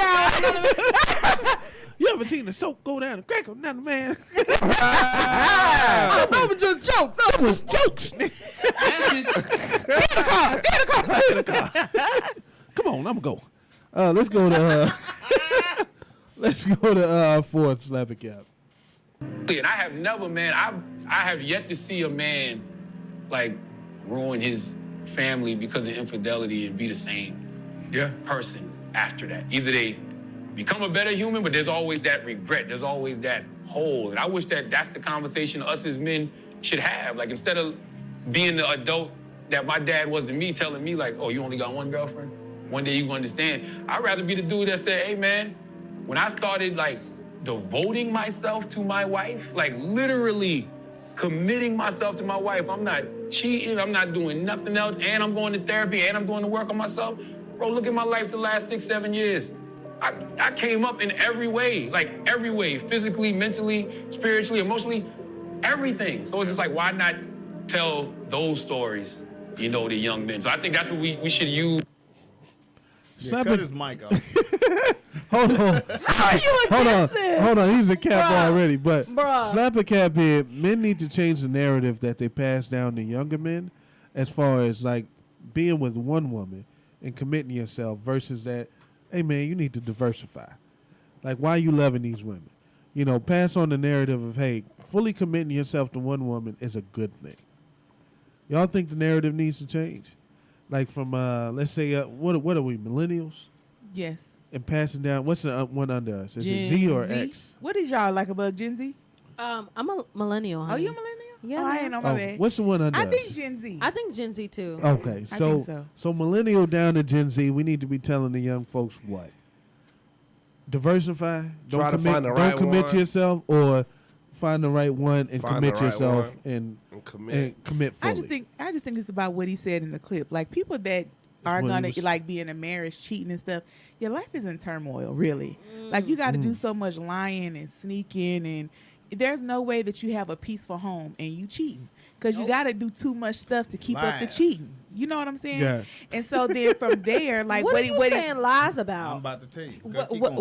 shower. You ever seen the soap go down the crack of another man? Ah. That was just jokes. That was jokes. Get a car. Come on, I'm gonna go. Let's go to let's go to fourth slap a cap. And I have never, man, I have yet to see a man like ruin his family because of infidelity and be the same person after that. Either they become a better human, but there's always that regret. There's always that hole. And I wish that's the conversation us as men should have. Like, instead of being the adult that my dad was to me, telling me like, oh, you only got one girlfriend? One day you gonna understand. I'd rather be the dude that said, hey man, when I started like devoting myself to my wife, like literally committing myself to my wife, I'm not cheating, I'm not doing nothing else, and I'm going to therapy, and I'm going to work on myself. Bro, look at my life the last 6, 7 years. I came up in every way, physically, mentally, spiritually, emotionally, everything. So it's just like, why not tell those stories, to young men? So I think that's what we should use. Yeah, cut his mic off. Hold on. How are you against this? Hold on. He's a cap Bruh. already. But Bruh. slap a cap here. Men need to change the narrative that they pass down to younger men as far as like being with one woman and committing yourself versus that, hey, man, you need to diversify. Like, why are you loving these women? Pass on the narrative of, hey, fully committing yourself to one woman is a good thing. Y'all think the narrative needs to change? Like from, let's say, what are we, millennials? Yes. And passing down, what's the one under us? Is it Gen Z or Z? X? What is y'all like above Gen Z? I'm a millennial. Oh, Honey. you a millennial? Yeah, Oh, I man. ain't on my bad. What's the one under I us? think Gen Z. I think Gen Z too. Okay, I so, think so millennial down to Gen Z, we need to be telling the young folks what? Diversify. Try to find the don't right commit one. yourself, or find the right one and Find commit the right yourself one and and commit. fully. I just think it's about what he said in the clip. Like people that are what he gonna was- like be in a marriage, cheating and stuff. Your life is in turmoil, really. Like you got to do so much lying and sneaking, and there's no way that you have a peaceful home and you cheating because you got to do too much stuff to keep up the Lies. cheating. You know what I'm saying? Yeah. And so then from there, like what are he you saying lies I'm about? about to tell you.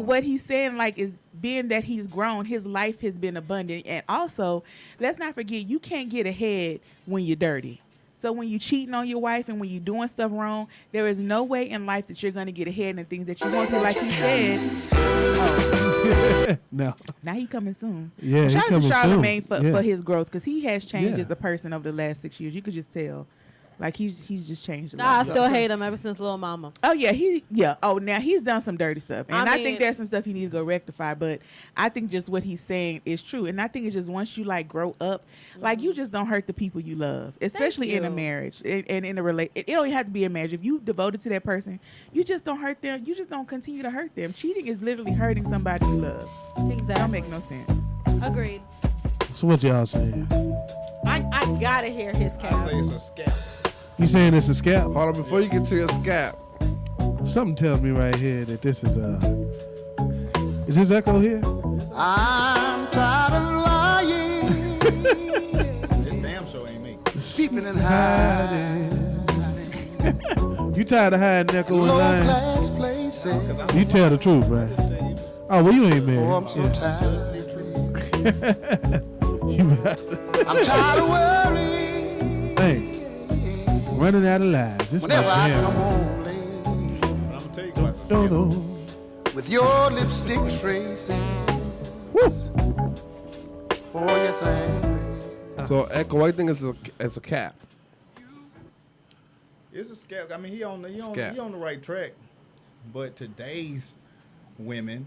what he's saying like is being that he's grown, his life has been abundant, and also let's not forget you can't get ahead when you're dirty. So when you're cheating on your wife and when you're doing stuff wrong, there is no way in life that you're going to get ahead in the things that you want to. Like he said, No. now he coming soon. Yeah, he Shout out to coming Charlamagne soon. for, Yeah. for his growth because he has changed Yeah. as a person over the last 6 years. You could just tell. Like he's just changed a lot. Nah, I So- still hate him ever since Lil Mama. Oh yeah. Oh, now he's done some dirty stuff, and I I mean- think there's some stuff he needs to go rectify. But I think just what he's saying is true, and I think it's just once you like grow up, like you just don't hurt the people you love, especially in a you. marriage and in a relate. It don't even have to be a marriage. If you devoted to that person, you just don't hurt them. You just don't continue to hurt them. Cheating is literally hurting somebody you love. Exactly. Don't make no sense. Agreed. So what y'all saying? I gotta hear his I cap. say it's a scam. You saying it's a scalp? Hold on, before you get to your scap, Something tells me right here that this is Is this Echo here? I'm tired of lying, This damn show ain't me. keeping it hiding, You tired of hiding, Echo, and low lying? class places. You tell the truth, right? Oh, well, you ain't married. Oh, I'm so Yeah. tired. You I'm tired of worrying. hey, running out of lies. This Whenever my I jam. come home late, But I'm gonna tell you what's a Don't scam. know. with your lipstick traces. Oh yes, I am. so Echo, why do you think it's a cap? It's a scam. I mean, he on Scam. the right track. But today's women,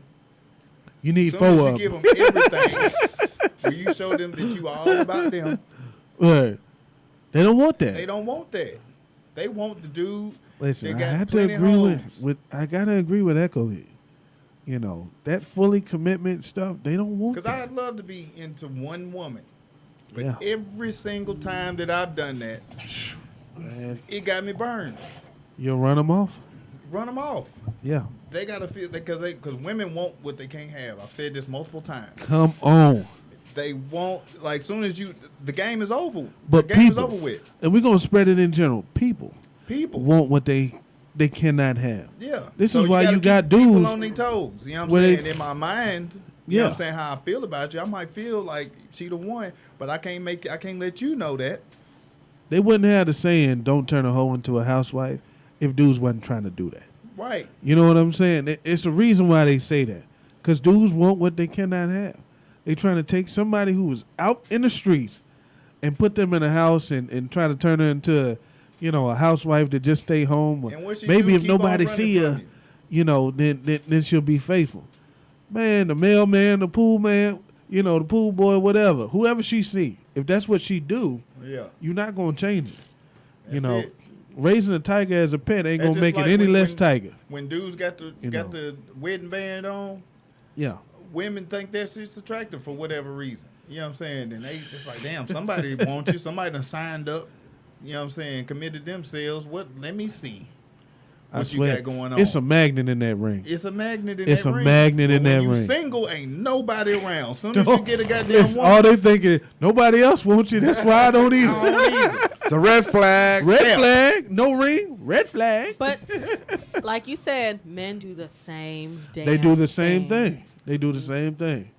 You need soon four as of you give them. them everything, when you show them that you all about them, Right. They don't want that. they don't want that. They want the dude. Listen, They I got have to plenty agree homes. with. I gotta agree with Echo here. You know that fully commitment stuff. They don't want Because that. I'd love to be into one woman. But Yeah. every single time that I've done that, Man, it got me burned. you'll run them off. Run them off. Yeah. They gotta feel because women want what they can't have. I've said this multiple times. Come on. They want like soon as the game is over. But the game people, is over with. and we're gonna spread it in general. People People. want what they cannot have. Yeah. This So is why gotta you got keep people dudes on their toes. You know what I'm where they- saying? In my mind, you know Yeah. what I'm saying, how I feel about you. I might feel like she the one, but I can't let you know that. They wouldn't have the saying, "Don't turn a hoe into a housewife," if dudes wasn't trying to do that. Right. You know what I'm saying? It's a reason why they say that. Because dudes want what they cannot have. They trying to take somebody who was out in the streets and put them in a house and try to turn her into, a housewife to just stay home. And what she Maybe do, if keep on nobody running see from her, then she'll be faithful. man, the mailman, the pool man, the pool boy, whatever, whoever she see, if that's what she do, you're not gonna change it. That's it. Raising a tiger as a pet ain't That's gonna make just it like any when- less when- tiger. When dudes got the wedding band on, Yeah. women think that shit's attractive for whatever reason. You know what I'm saying? And it's like, damn, somebody wants you. Somebody done signed up. You know what I'm saying? Committed themselves. Let me see I what you swear, got going on. it's a magnet in that ring. It's a magnet in It's that a ring. magnet in But when that you ring. single, ain't nobody around. Soon as you get a goddamn It's woman, all they thinking. Nobody else wants you. That's why I don't either. I don't either. It's a red flag. Red flag. No ring. Red flag. But like you said, men do the same damn They do the same thing. They do the same thing.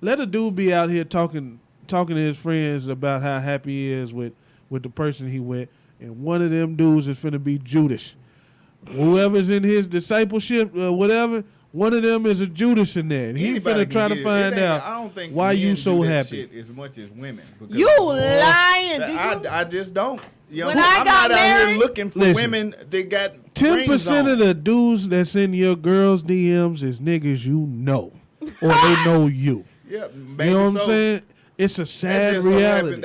Let a dude be out here talking to his friends about how happy he is with the person he with, and one of them dudes is finna be Judas. Whoever's in his discipleship, whatever, one of them is a Judas in there, and he Anybody finna try can to get it. find It ain't- out I don't think why men you do so that happy. shit as much as women. because- You lying? Do you? I just don't. You know, When I I'm got not out here married- looking for Listen, women that got 10% of the dudes that's in your girls' DMs is niggas you know, or they know you. Yeah, You know what I'm saying? It's a sad reality.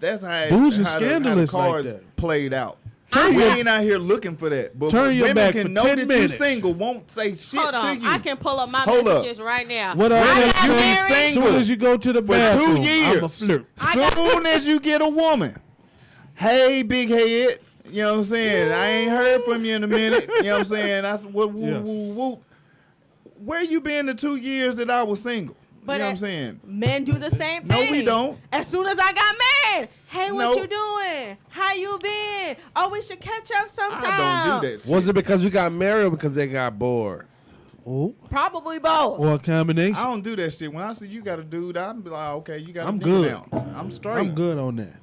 That's how Dudes are how the scandalous like cards that. played out. Turn We your- ain't out here looking for that. But Turn your women back can for know 10 that minutes. you single, won't say shit Hold to on, you. I can pull up my Hold up. messages right now. What I I got you married. be As soon single as you go to the for bathroom, 2 years. I'm a flirt. Soon as you get a woman, hey, big head, you know what I'm saying? I ain't heard from you in a minute. You know what I'm saying? I said, whoop, Yeah. whoop, whoop, whoop. Where you been the 2 years that I was single? But you know what I'm saying? Men do the same No, thing. we don't. As soon as I got married, hey, what No. you doing? How you been? Oh, we should catch up sometime. I don't do that shit. Was it because you got married or because they got bored? Oh, Probably both. or a combination. I don't do that shit. When I see you got a dude, I'm be like, okay, you got a I'm nigga good. now. I'm straight. I'm good on that.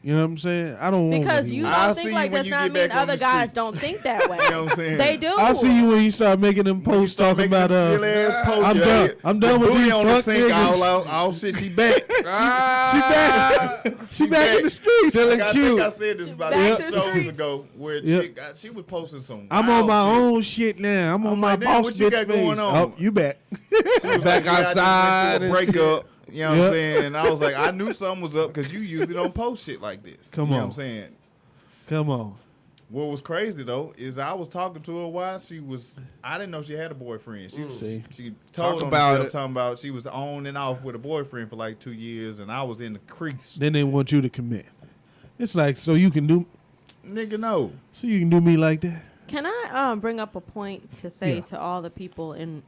You know what I'm saying? I don't want Because what he you want. I'll don't see think you like when does you not get mean back on other the guys streets. don't think that way. You know what I'm saying? They do. I'll see you when you start making them When you posts start talking making about them silly-ass posts, I'm yeah, done. yeah. I'm done The with booty these on the fuck sink, niggas. all shit. She back. She back. She back in the streets. Feeling I cute. think I said this about Back 8 to the shows streets. ago, where Yep. she was posting some. I'm on wild my shit. own shit now. I'm on I'm my like, damn, boss what you bitch got face. going on? Oh, you back. She was Back like, yeah, outside I just and went through a breakup. You know what Yep. I'm saying? I was like, I knew something was up because you usually don't post shit like this. Come you know on. what I'm saying? Come on. What was crazy though is I was talking to her while I didn't know she had a boyfriend. She told on about herself, it. talking about she was on and off with a boyfriend for like 2 years, and I was in the crease. Then they want you to commit. It's like so you can do me like that. Can I bring up a point to say Yeah. to all the people in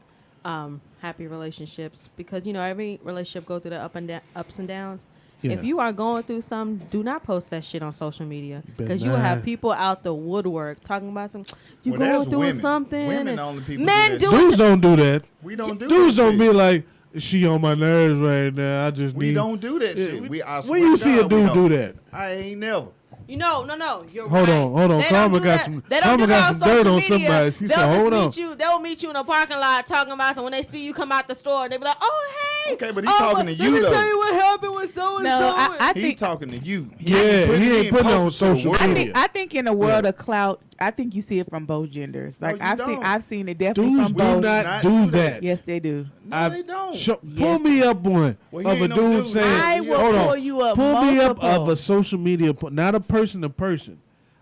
happy relationships? Because, every relationship go through the ups and downs. Yeah. If you are going through something, do not post that shit on social media. better Because you will have not. people out the woodwork talking about you Well, going that's through women. something. Women and the only people men do do that. it. Dudes don't do that. We don't do Dudes that don't shit. be like, she on my nerves right now. I just We need. don't do that Yeah, shit. I when swear you to see God, a we dude don't. do that? I ain't never. No. You're Hold right. on. They don't Karma do got that. some. They don't Karma do got that some dirt social on media. somebody. She They'll said, just "Hold on." meet you. They'll meet you in a parking lot talking about. So when they see you come out the store, they be like, "Oh, hey." Okay, but he's talking to you, Let me though. tell you what happened with so and No, so. I He think talking to you. Yeah, he ain't putting it on social world. media. I think in a world of clout, I think you see it from both genders. Like you I've don't. seen it definitely Dudes from do both. not do that. Yes, they do. No, they don't. Pull me up one Well, he of a ain't no dude dude. saying, I will "Hold pull on, you up pull me up multiple. of a social media, not a person to person.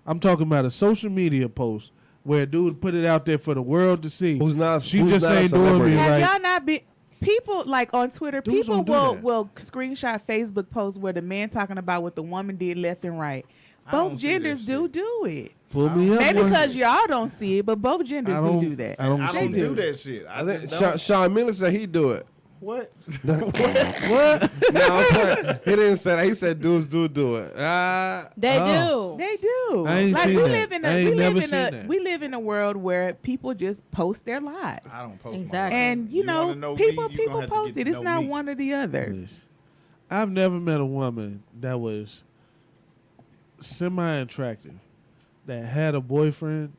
I'm talking about a social media post where a dude put it out there for the world to see. Who's not? She who's just not a ain't doing celebrity. me Have right. y'all not been? People like on Twitter, Dudes people don't do that. will screenshot Facebook posts where the man talking about what the woman did left and right. I don't Both see that genders shit. do it. Pull me up. Maybe one. because y'all don't see it, but both genders I don't do that. I don't I see don't that. do that shit. I think Sean Miller said he do it. What? What? No, I'm playing. He didn't say that. He said dudes do it. They Oh. do. They do. I ain't like seen we that. live in I a ain't we never live in seen a that. we live in a world where people just post their lives. I don't post Exactly. And you wanna know, know me, people you gonna people have to post get it. to It's know not me. one or the other. I've never met a woman that was semi-attractive that had a boyfriend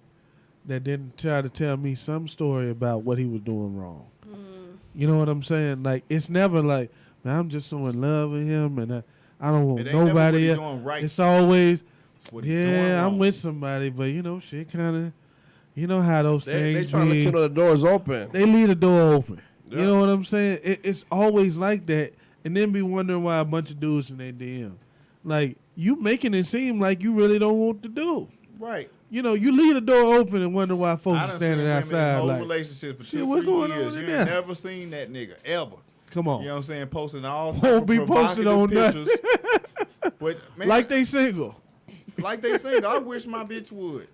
that didn't try to tell me some story about what he was doing wrong. You know what I'm saying? Like, it's never like, man, I'm just so in love with him and I don't want It ain't never what nobody he else. doing right. It's always, It's what he doing yeah, I'm wrong. with somebody, but shit kind of, you know how those They things trying to be. keep the doors open. They leave the door open. Yeah. You know what I'm saying? It's always like that, and then be wondering why a bunch of dudes in their DM. Like, you making it seem like you really don't want to do. Right. You know, you leave the door open and wonder why folks I are done standing seen women outside. in whole Like, relationship for shit, 2 what's 3 going years. on You in ain't there? never seen that nigga ever. come on. You know what I'm saying? Posting all type Won't of be posted on provocative nothing. pictures. But, man, Like they single. like they single. I wish my bitch would.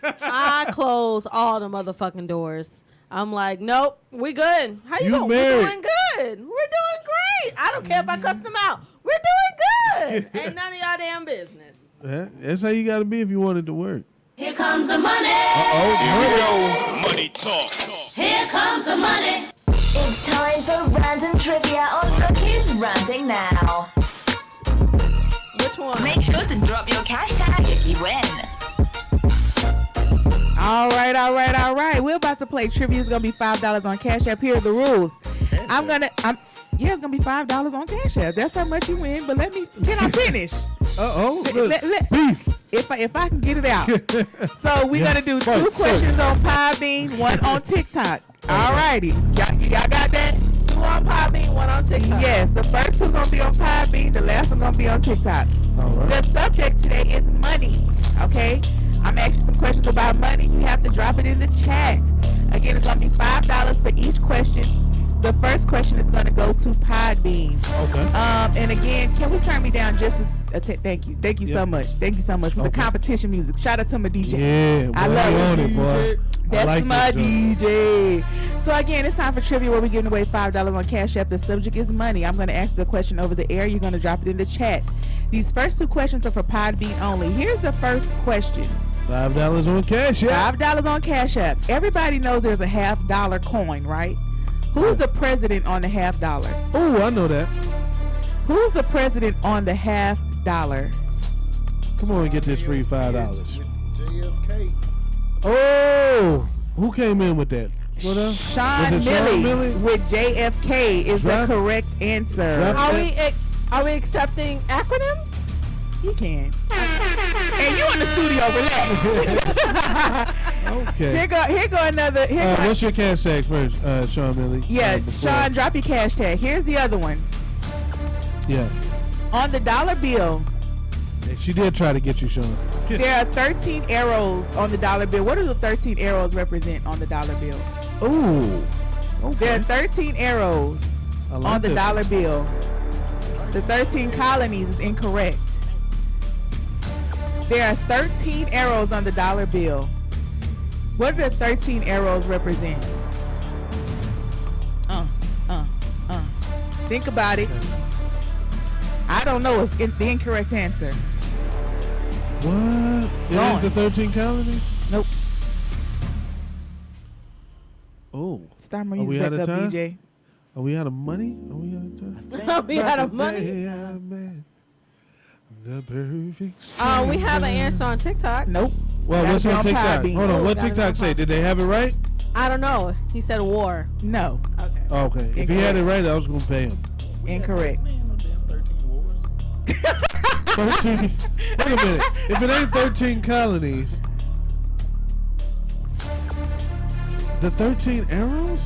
I close all the motherfucking doors. I'm like, nope, we good. How you You doing? married. We're doing good. We're doing great. I don't care if I cuss them out. We're doing good. Ain't none of y'all damn business. Yeah, that's how you got to be if you want it to work. Here comes the money. Money talk. Here comes the money. It's time for random trivia on Look Who's Ranting Now. Which one? Make sure to drop your cash tag if you win. All right. We're about to play trivia. It's gonna be $5 on Cash App. Here are the rules. It's gonna be $5 on Cash App. That's how much you win. But can I finish? Beef. If I can get it out. So we're gonna do 2 questions on Podbean, 1 on TikTok. All righty. Y'all got that? 2 on Podbean, 1 on TikTok. Yes, the first 2 gonna be on Podbean, the last one gonna be on TikTok. All right. The subject today is money. Okay? I'm asking some questions about money. You have to drop it in the chat. Again, it's gonna be $5 for each question. The first question is gonna go to Podbean. Okay. And again, can we turn me down just thank you. Thank you so much. Thank you so much for the competition music. Shout out to my DJ. Yeah, boy, I love you on it, it, boy. That's I like my this joint. DJ. So again, it's time for trivia where we're giving away $5 on Cash App. The subject is money. I'm going to ask the question over the air. You're going to drop it in the chat. These first 2 questions are for Podbean only. Here's the first question. $5 on Cash App. $5 on Cash App. Everybody knows there's a $50 coin, right? Who's the president on the $50? Oh, I know that. Who's the president on the $50? Come on and get this free $5. JFK. Oh, who came in with that? What else? Sean Was it Sean Milley Milley? with JFK is Drop- the correct answer. drop- Are we accepting acronyms? You can. And you in the studio, relax. Okay. Here go another. What's your cash tag first, Sean Milley? Yeah, before- Sean, drop your cash tag. Here's the other one. Yeah. On the dollar bill, She did try to get you, Sean. there are 13 arrows on the dollar bill. What do the 13 arrows represent on the dollar bill? Ooh. There are Okay. 13 arrows I like on the this. dollar bill. The 13 colonies is incorrect. There are 13 arrows on the dollar bill. What do the 13 arrows represent? Think about it. I don't know. It's the incorrect answer. What? It Gone. ain't the 13 colonies? Nope. Oh. Start my Are we music out back of up, time? DJ. Are we out of money? Are we out of time? We out of money. The perfect. We have an answer on TikTok. Nope. Well, Gotta what's be on on TikTok? Podbean. Hold on. Oh, What gotta be TikTok on say? Did they have it right? I don't know. He said war. No. Oh, okay. If he had it right, I was gonna pay him. Incorrect. 13. Wait a minute. If it ain't 13 colonies, the 13 arrows?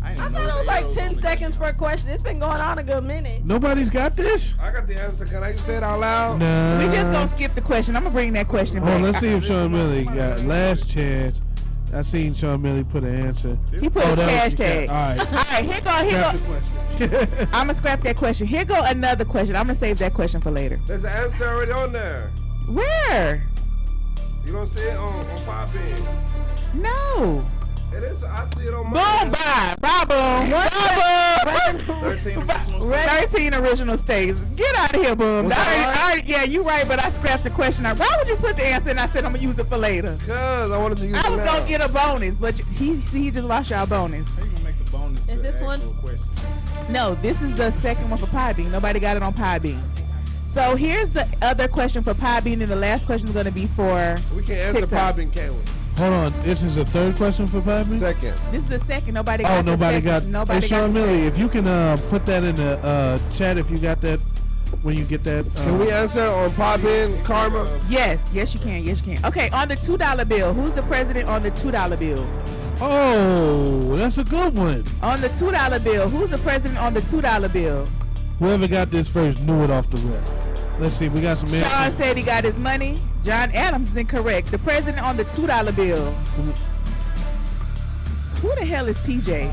I thought it was like 10 seconds per question. It's been going on a good minute. Nobody's got this? I got the answer. Can I say it out loud? Nah. We just gonna skip the question. I'm gonna bring that question Oh, back. let's see if Sean Milley got last chance. I seen Sean Milley put an answer. He put his that was hashtag. All right. All right, here go. I'm gonna scrap that question. Here go another question. I'm gonna save that question for later. There's an answer already on there. Where? You don't see it on Podbean. No. It is. I see it on Boom, my. bye. Bye, boom. Bye, boom. 13 original states. 13 original states. Get out of here, boom. Was that Yeah, you right, but I scrapped the question out. Why would you put the answer and I said I'm gonna use it for later? Cause I wanted to use it I was now. gonna get a bonus, but he just lost y'all bonus. How you gonna make the bonus? Is the this one? actual question? No, this is the second one for Podbean. Nobody got it on Podbean. So here's the other question for Podbean, and the last question is going to be for We can answer TikTok. Podbean, can't we? Hold on. This is the third question for Podbean? Second. This is the second. Nobody got Oh, the nobody second. got. Nobody Hey, got Sean the Milley, second. if you can put that in the chat, if you got that, when you get that. Can we answer on Podbean, Karma? Yes, you can. Yes, you can. Okay, on the $2 bill, who's the president on the $2 bill? Oh, that's a good one. On the $2 bill, who's the president on the $2 bill? Whoever got this first knew it off the rip. Let's see, we got some Sean answers. said he got his money. John Adams is incorrect. The president on the $2 bill. Who the hell is TJ?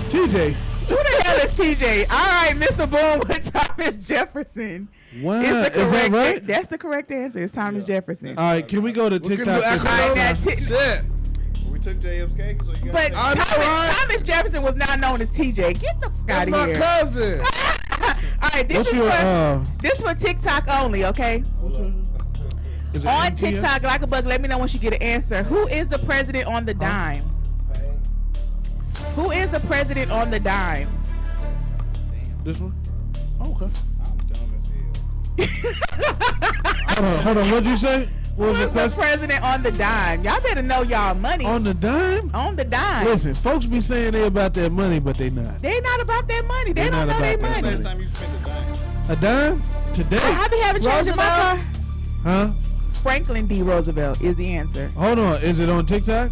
TJ. Who the hell is TJ? All right, Mr. Boone with Thomas Jefferson. Wow, Is is that correct- right? That's the correct answer. It's Thomas Jefferson. All right, can we go to TikTok? All right, now, Shit. We took JFK, so you got But I know, right? Thomas Jefferson was not known as TJ. Get the fuck out That's of my here. cousin. All right, this What's is your, for this for TikTok only, okay? Is it On MTF? TikTok, like a bug, let me know once you get an answer. Who is the president on the dime? Who is the president on the dime? This one? Oh, okay. I'm dumb as hell. Hold on. What'd you say? What was Who the is the question? president on the dime? Y'all better know y'all money. On the dime? On the dime. Listen, folks be saying they about their money, but they not. They not about that money. They They don't not know their about that money. Last time you spent a dime. A dime? Today? I be having change in my car. Huh? Franklin D. Roosevelt is the answer. Hold on. Is it on TikTok?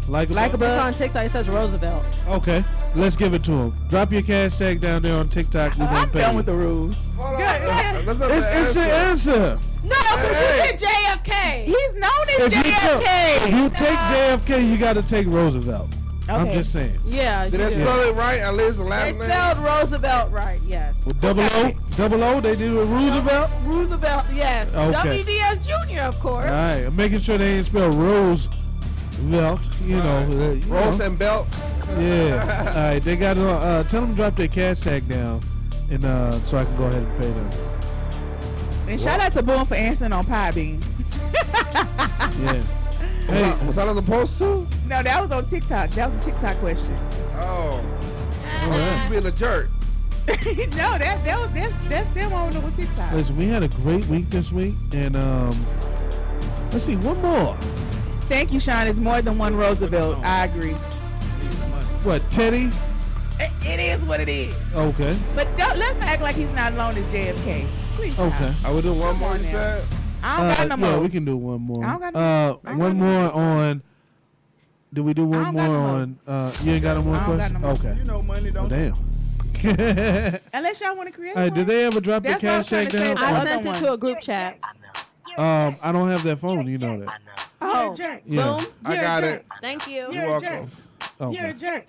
Like a It's on TikTok. It says Roosevelt. Okay, let's give it to him. Drop your cash tag down there on TikTok. We're gonna I'm pay done you. with the rules. Hold on. That's not It's the answer. No, because you said JFK. He's known as If you JFK. take JFK, you got to take Roosevelt. I'm Okay. just saying. Yeah. Did you they do. spell it right? At least the They last name. spelled Roosevelt right. Yes. With double O, they did with Roosevelt. Roosevelt. Yes. Okay. WDS Jr. Of course. All right, I'm making sure they ain't spell Roosevelt. You know, Rose and belt. Yeah. All right, they got to tell them to drop their cash tag down, and so I can go ahead and pay them. And shout out to Boone for answering on Podbean. Yeah. Hey, Was that supposed to? No, that was on TikTok. That was a TikTok question. Oh. yeah. You being a jerk. No, that's them on with TikTok. Listen, we had a great week this week, and let's see, one more. Thank you, Sean. It's more than one Roosevelt. I agree. What, Teddy? It is what it is. Okay. But let's not act like he's not known as JFK. Please. stop. Okay. I would do one more. on You now. said. I don't got no Yeah, more. we can do one more. I don't got no- I don't one got no more more. on. Do we do one don't more got no on? You ain't got no more I don't got questions? no more. Okay. You know money, Well, don't you? damn. Unless y'all want to create Hey, one. did they ever drop That's their what cash I was tag trying to say. down? I Other sent it one. to a group chat. I don't have that phone. You know that. Oh, Yeah. boom. I got it. Thank you. You're welcome. You're a Okay. jerk.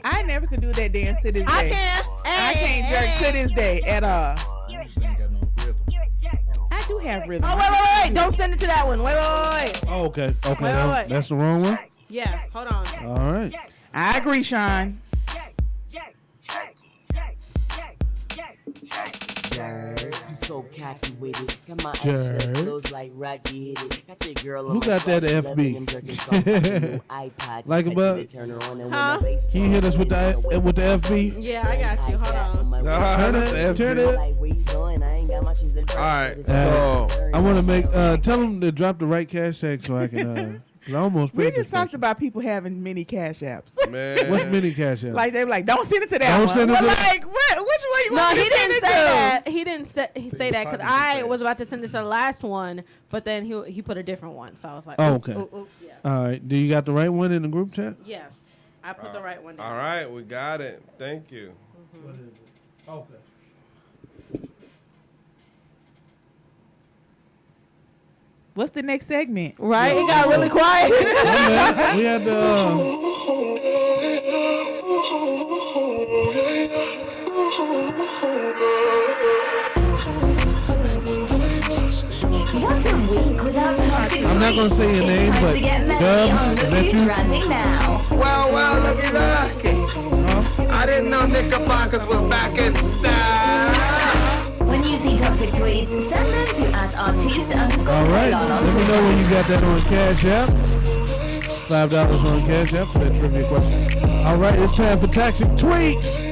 I never could do that dance to this day. I can. I can't jerk to this day at all. You just ain't got no rhythm. I do have rhythm. Oh, wait. Don't send it to that one. Wait. Oh, okay. Okay. Wait, wait. That's the wrong one. Yeah, hold on. All right. I agree, Sean. I'm so cocky with it. Got my Jerk. ass close like Rocky hit it. Got your girl on Who my got that side, she FB? loving them jerking songs like a new iPod. Like She a take bug? it, turn her on, and when Huh? the bass Can you hit us with the FB? Yeah, I got you. Hold on. Turn it. Turn it. Like, where you going? I ain't got my shoes in All right. first. So I want to make. Tell them to drop the right cash tag so I can. Cause I almost We paid just this talked question. about people having mini cash apps. man. What's mini cash app? Like they were like, don't send it to that Don't one. send it We're to- like, what? Which way you No, want he me to didn't send say it to? that. He didn't say that because I was about to send this to the last one, but then he put a different one. So I was like, Oh, ooh, okay. ooh, ooh, yeah. All right. Do you got the right one in the group chat? Yes, I put the right one down. All right, we got it. Thank you. Okay. What's the next segment? Right? It got really quiet. We had the. What's a week without toxic I'm not gonna say your name, It's time but to get messy Dub, on is that Louis you? Ranting Now. Well, looky. I didn't know Knickerbockers were back in style. When you see toxic tweets, send them to @artiste_. All right. Let me know when you got that on Cash App. $5 on Cash App for that trivia question. All right, it's time for Toxic Tweets.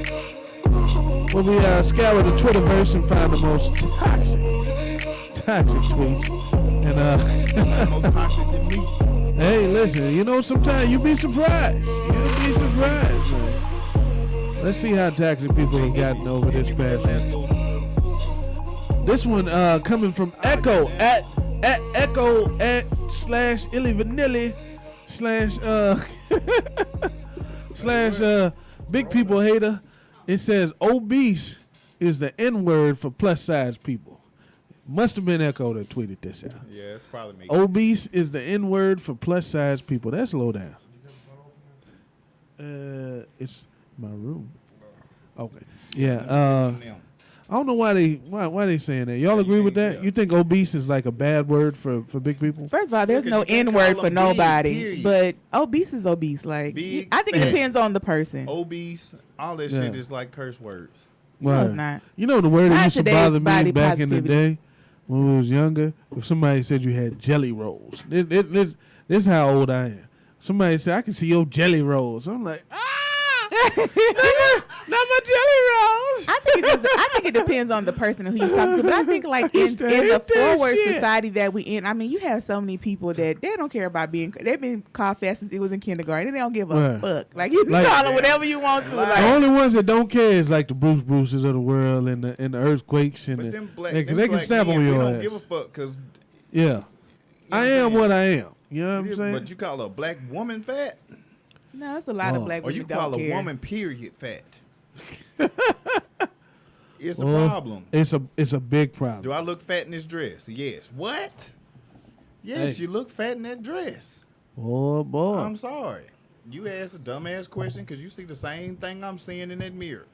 Where we scour the Twitterverse and find the most toxic tweets. And hey, listen, you know, sometimes you be surprised. You'll be surprised, man. Let's see how toxic people have gotten over this past week. This one coming from Echo at Echo at Illy Vanilli / big people hater. It says obese is the N-word for plus size people. Must have been Echo that tweeted this out. Yeah, it's probably me. Obese is the N-word for plus size people. That's low down. It's my room. Okay. Yeah. I don't know why they saying that. Y'all agree with that? You think obese is like a bad word for big people? First of all, there's no N word for nobody, but obese is obese. Like Big, I think it depends on the person. Obese, all that shit is like curse words. No, it's not. You know the word that Not used to today's bother me body back in the positivity. day when we was younger? If somebody said you had jelly rolls. This is how old I am. Somebody said, I can see your jelly rolls. I'm like, not my jelly rolls. I think it depends on the person who you talk to. But I think like in the forward society that we in, I mean, you have so many people that they don't care about being. They've been called fat since it was in kindergarten. They don't give a fuck. Like you can call them whatever you want to. The only ones that don't care is like the Bruces of the world and the earthquakes and But them black, because them they can black snap men, on we your don't ass. give a fuck because I am what I am. You know what I'm saying? But you call a black woman fat? No, it's a lot of black Or women you don't call care. a woman period fat? It's a Well, problem. It's a big problem. Do I look fat in this dress? Yes. What? Yes, you look fat in that dress. Oh boy. I'm sorry. You asked a dumbass question because you see the same thing I'm seeing in that mirror.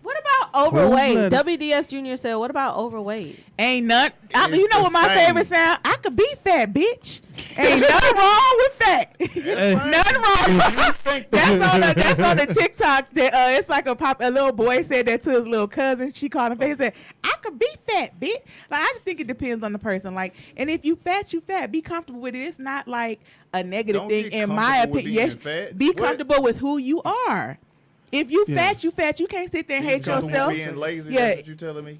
What about overweight? Cold-blooded. WDS Junior said, "What about overweight?" Ain't none. It's You know the what my same. favorite sound? I could be fat, bitch. Ain't nothing wrong with fat. Nothing wrong. That's on the TikTok. That it's like a little boy said that to his little cousin. She called him fat. He said, "I could be fat, bitch." Like I just think it depends on the person. Like, and if you fat, you fat. Be comfortable with it. It's not like a negative Don't thing, get in my comfortable with opinion. being fat. Be What? comfortable with who you are. If you fat, you fat. You can't sit there and hate Comfortable yourself. being lazy, Yeah. that's what you telling me?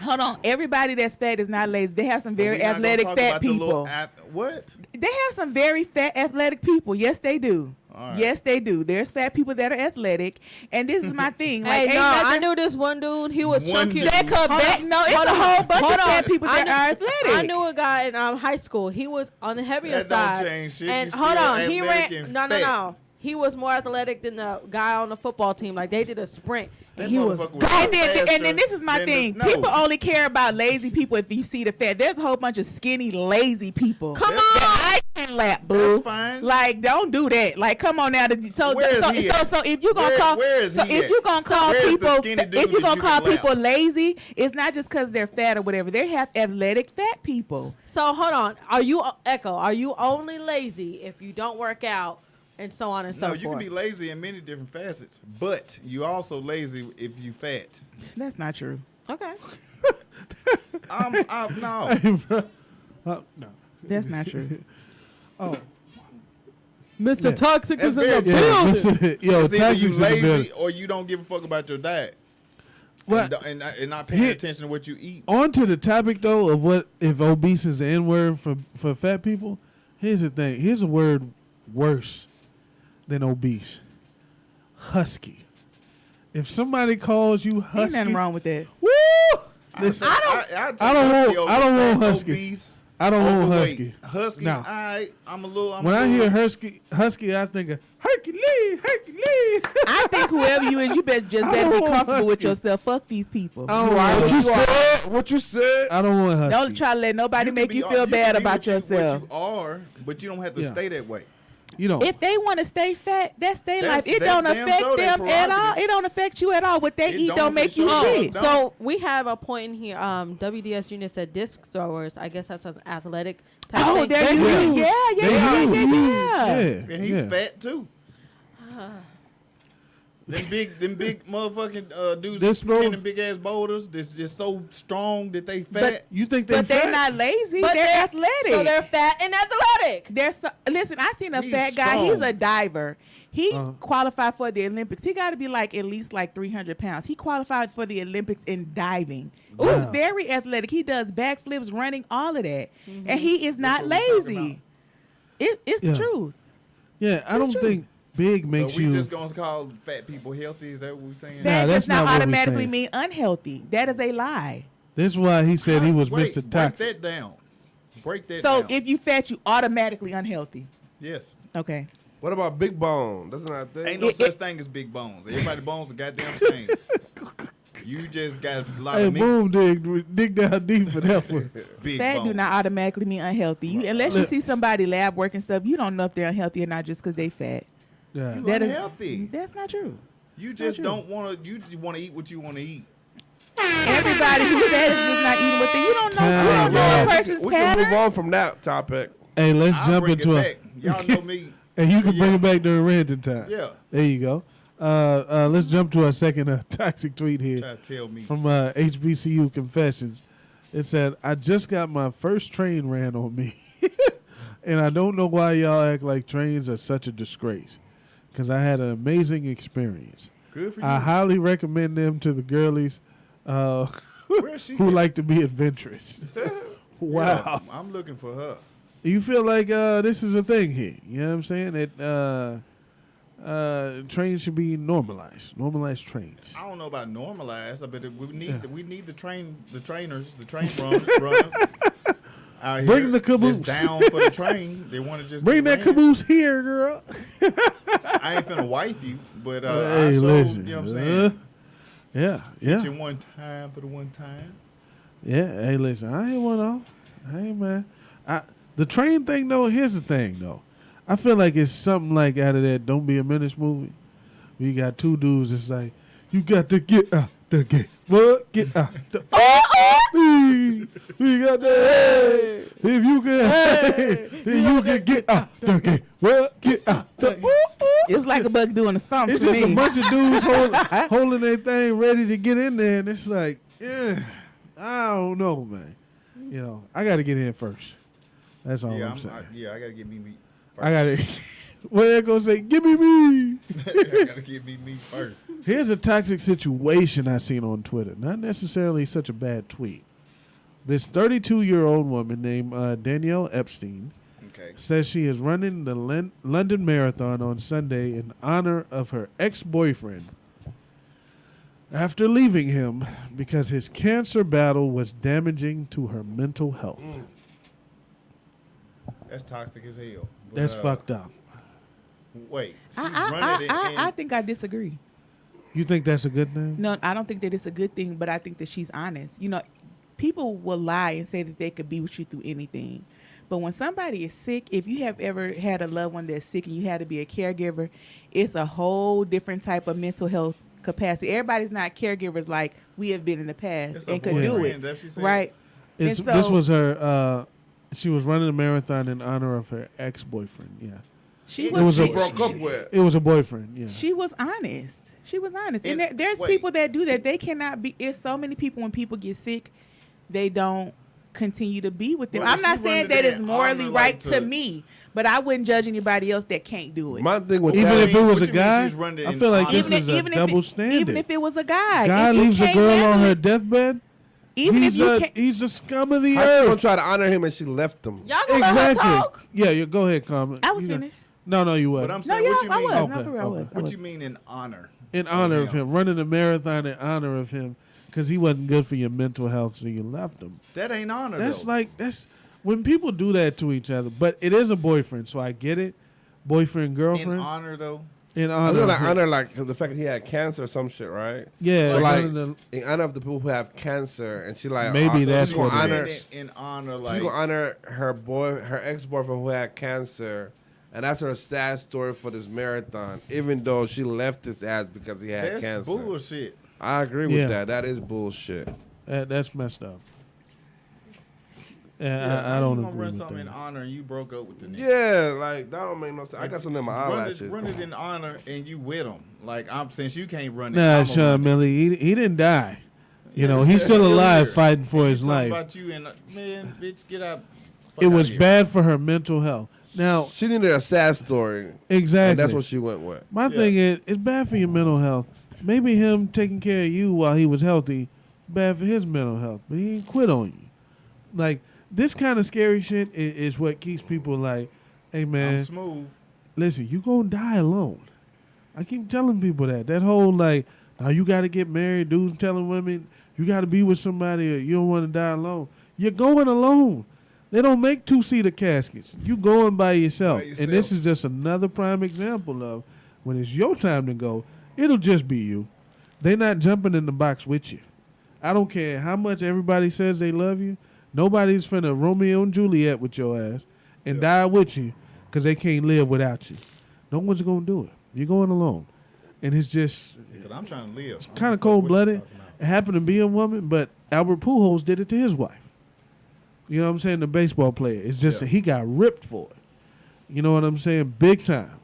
Hold on. Everybody that's fat is not lazy. They have some very But we not gonna athletic talk fat about the little people. what? They have some very fat athletic people. Yes, they do. All right. Yes, they do. There's fat people that are athletic, and this is my thing. Like, Hey, ain't no, I nothing- knew this one dude. He was One chunky. dude. That come Hold back. on, No, it's hold a on, whole bunch hold of fat on. people I that knew- are athletic. I knew a guy in high school. He was on the heavier That don't side. change shit. And You hold still on, he athletic ran. and No. fat. He was more athletic than the guy on the football team. Like they did a sprint, and That he was. motherfucker And then this is my than thing. the- no. People only care about lazy people if you see the fat. There's a whole bunch of skinny, lazy people. Come That on. I can lap, boo. That's fine. Like, don't do that. Like, come on now. So Where is he at? if you gonna call, Where is so he if at? you gonna call Where's the people, skinny dude if you that gonna you call can lap? people lazy, it's not just because they're fat or whatever. They have athletic fat people. So hold on. Are you Echo? Are you only lazy if you don't work out and so on and so No, forth? you can be lazy in many different facets, but you also lazy if you fat. That's not true. Okay. No. Hey, bro. No. That's not true. Oh. Mr. Yeah. Toxic That's is in the very Yeah, building. Yo, It's either you Toxic's in the lazy building. or you don't give a fuck about your diet. What? And not paying Here- attention to what you eat. On to the topic though of what if obese is the N word for fat people. Here's the thing. Here's a word worse than obese. Husky. If somebody calls you Ain't husky, nothing wrong with that. woo! I don't want husky. I don't want husky. Husky, No. I'm a little. When I hear husky, I think of Hercules. I think whoever you is, you better just better be don't want comfortable with husky. yourself. Fuck these people. I don't You want are husky. who you are. What you said? I don't want husky. Don't try to let nobody make you feel bad about yourself. What you are, but you don't have to Yeah. stay that way. You know. If they want to stay fat, that's their That's- life. It that's don't damn affect sure their them at all. prerogative. It don't affect you at all. What they It eat don't don't make you affect you. shit. Don't. So we have a point in here. WDS Junior said disc throwers. I guess that's an athletic type Oh, thing. they're They're huge. huge. Yeah. And he's yeah. fat too. Them big motherfucking dudes This bro- carrying them big ass boulders. That's just so strong that they fat. You think they But fat? they're not lazy. But they're athletic. So they're fat and athletic. Listen, I seen a He's fat guy. He's strong. a diver. He Uh-huh. qualified for the Olympics. He got to be like at least like 300 pounds. He qualified for the Olympics in diving. Wow. He's very athletic. He does backflips, running, all of that, Mm-hmm. and he is not what we talking lazy. It's Yeah. the truth. Yeah, I don't true. think big makes So we you. just gonna call fat people healthy? Is that what we're saying? Fat that's does not not what we automatically saying. mean unhealthy. That is a lie. This is why he said he was Wait, Mr. write Toxic. that down. Break that So down. if you fat, you automatically unhealthy. Yes. Okay. What about big bone? That's not a thing. Ain't no such thing as big bones. Everybody's bones are goddamn same. You just got a lot Hey, of meat. boom, dig down deep for that one. Big Fat bones. do not automatically mean unhealthy. You, unless you see somebody lab work and stuff, you don't know if they're unhealthy or not just because they fat. Yeah. You That is- unhealthy. That's not true. You just true. don't want to. You just want to eat what you want to eat. Everybody who's fat is just not eating what they. You don't know. Time You don't know out. a person's We can move pattern. on from that topic. Hey, let's I'll jump bring into it back. Y'all know me. And you can Yeah. bring it back during ranting time. Yeah. There you go. Let's jump to our second toxic tweet here Try to tell me. from HBCU Confessions. It said, I just got my first train ran on me. And I don't know why y'all act like trains are such a disgrace. Because I had an amazing experience. Good for you. I highly recommend them to the girlies Where's she who at? like to be adventurous. Wow. Yeah, I'm looking for her. You feel like this is a thing here. You know what I'm saying? That trains should be normalized. Normalized trains. I don't know about normalized. I bet we need Yeah. we need the trainers, the train runners out here. Bring the caboose. That's down for the train. They want to just Bring get that ran. caboose here, girl. I ain't finna wife you, but Hey, I showed, listen. you know what I'm saying? Yeah, Get yeah. you one time for the one time. Yeah, hey, listen, I ain't one off. Hey, man. The train thing, though, here's the thing, though. I feel like it's something like out of that Don't Be a Menace movie. Where you got two dudes, it's like, you got to get out the gate. What? Get out the We got the hey. If you can, if you can get out the gate. What? Get out the It's like a bug doing a stomp It's to just me. a bunch of dudes holding their thing ready to get in there, and it's like, yeah, I don't know, man. You know, I got to get in first. That's all Yeah, I'm saying. I gotta get me meat. I got to. What they gonna say? Give me me. I gotta get me meat first. Here's a toxic situation I seen on Twitter. Not necessarily such a bad tweet. This 32-year-old woman named Danielle Epstein says she is running the London Marathon on Sunday in honor of her ex-boyfriend after leaving him because his cancer battle was damaging to her mental health. That's toxic as hell. But, That's fucked up. Wait, she's running it I think I disagree. You think that's a good thing? No, I don't think that it's a good thing, but I think that she's honest. You know, people will lie and say that they could be with you through anything. But when somebody is sick, if you have ever had a loved one that's sick and you had to be a caregiver, it's a whole different type of mental health capacity. Everybody's not caregivers like we have been in the past It's and a could do boyfriend, it. that's what she said. Right. This And so- was her. She was running a marathon in honor of her ex-boyfriend. Yeah, She it was a broke up with. It was a boyfriend. Yeah, She was honest. She was honest. And And- there's wait. people that do that. They cannot be. There's so many people when people get sick, they don't continue to be with them. Well, I'm if not she saying running that it it's in morally honor, right like, to to- me, but I wouldn't judge anybody else that can't do it. My thing with even that, if it was a what you mean guy, she's running I in feel like honor? this is a double standard. Even if it was a guy. guy if you leaves a can't girl on handle her it, deathbed. even He's if you a can't. he's the scum of the how she gonna earth. try to honor him and she left him? Y'all gonna let her Exactly. talk? Yeah, you go ahead, Carmen. I was You got- finished. No, you But weren't. I'm No, saying, yeah, what you I mean? was. Okay, No, for real, I okay. was. I What was. you mean in honor? In honor of him, running a marathon in honor of him, because he wasn't good for your mental health, so you left him. That ain't honor. That's though. that's when people do that to each other. But it is a boyfriend, so I get it. Boyfriend, in girlfriend. honor though. In I honor. know of like him. honor like the fact that he had cancer or some shit, right? Yeah, So like honor in honor of the people who have cancer, and she like Maybe so that's she's gonna what it honor. is. In honor, She's like gonna honor her ex-boyfriend who had cancer, and that's her sad story for this marathon. Even though she left his ass because he had that's cancer. bullshit. I agree Yeah. with that. That is bullshit. That's messed up. Yeah, I don't you gonna agree run with something in that. honor and you broke up with the nigga. Yeah, like that don't make no sense. I got something in my eyelashes. Run it in honor and you with him. Like since you can't run it. Nah, I'ma Sean run it. Millie, he didn't die. You know, this he's guy's still alive, here. fighting for And his you talking life. About you and man, bitch, get out. Fuck It outta was here. bad for her mental health. Now, She needed a sad story. exactly. And that's what she went with. My thing is, it's bad for your mental health. Maybe him taking care of you while he was healthy, bad for his mental health, but he ain't quit on you. Like, this kind of scary shit is what keeps people like, hey, man, I'm smooth. listen, you gonna die alone. I keep telling people that. That whole, like, now you got to get married, dudes telling women you got to be with somebody or you don't want to die alone. You're going alone. They don't make 2-seater caskets. You going by yourself. By yourself. And this is just another prime example of when it's your time to go, it'll just be you. They're not jumping in the box with you. I don't care how much everybody says they love you. Nobody's finna Romeo and Juliet with your ass and die with you because they can't live without you. No one's going to do it. You're going alone. And it's just Because I'm trying to live. kind of cold-blooded. It happened to be a woman, but Albert Pujols did it to his wife. You know what I'm saying? The baseball player. It's just that he got ripped for it. You know what I'm saying? Big time.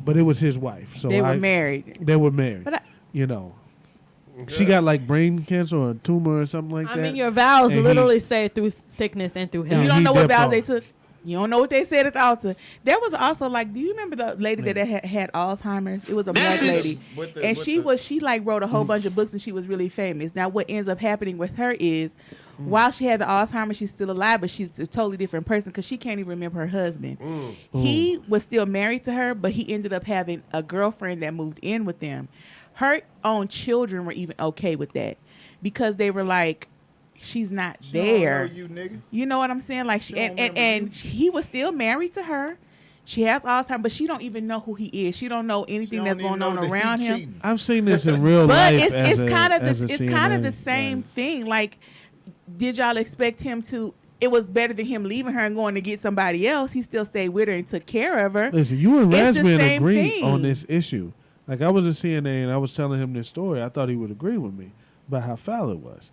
But it was his wife. So They were married. They were married. But you know. She got like brain cancer or a tumor or something like I that. mean, your vows And literally say through sickness and through health. You don't know what vows they dead took. You don't know what they said at the altar. There was also like, do you remember the lady that had Alzheimer's? It was a black lady, and she wrote a whole bunch of books, and she was really famous. Now, what ends up happening with her is, while she had the Alzheimer's, she's still alive, but she's a totally different person because she can't even remember her husband. He was still married to her, but he ended up having a girlfriend that moved in with them. Her own children were even okay with that because they were like, she's not there. You, nigga. You know what I'm saying? Like, and he was still married to her. She has Alzheimer's, but she don't even know who he is. She don't know anything that's going on around him. I've seen this in real But life. it's kind of CNN, the same thing. Like, did y'all expect him to? It was better than him leaving her and going to get somebody else. He still stayed with her and took care of her. Listen, you and It's the Raspman same agreed thing. on this issue. Like, I was in CNN and I was telling him this story. I thought he would agree with me about how foul it was.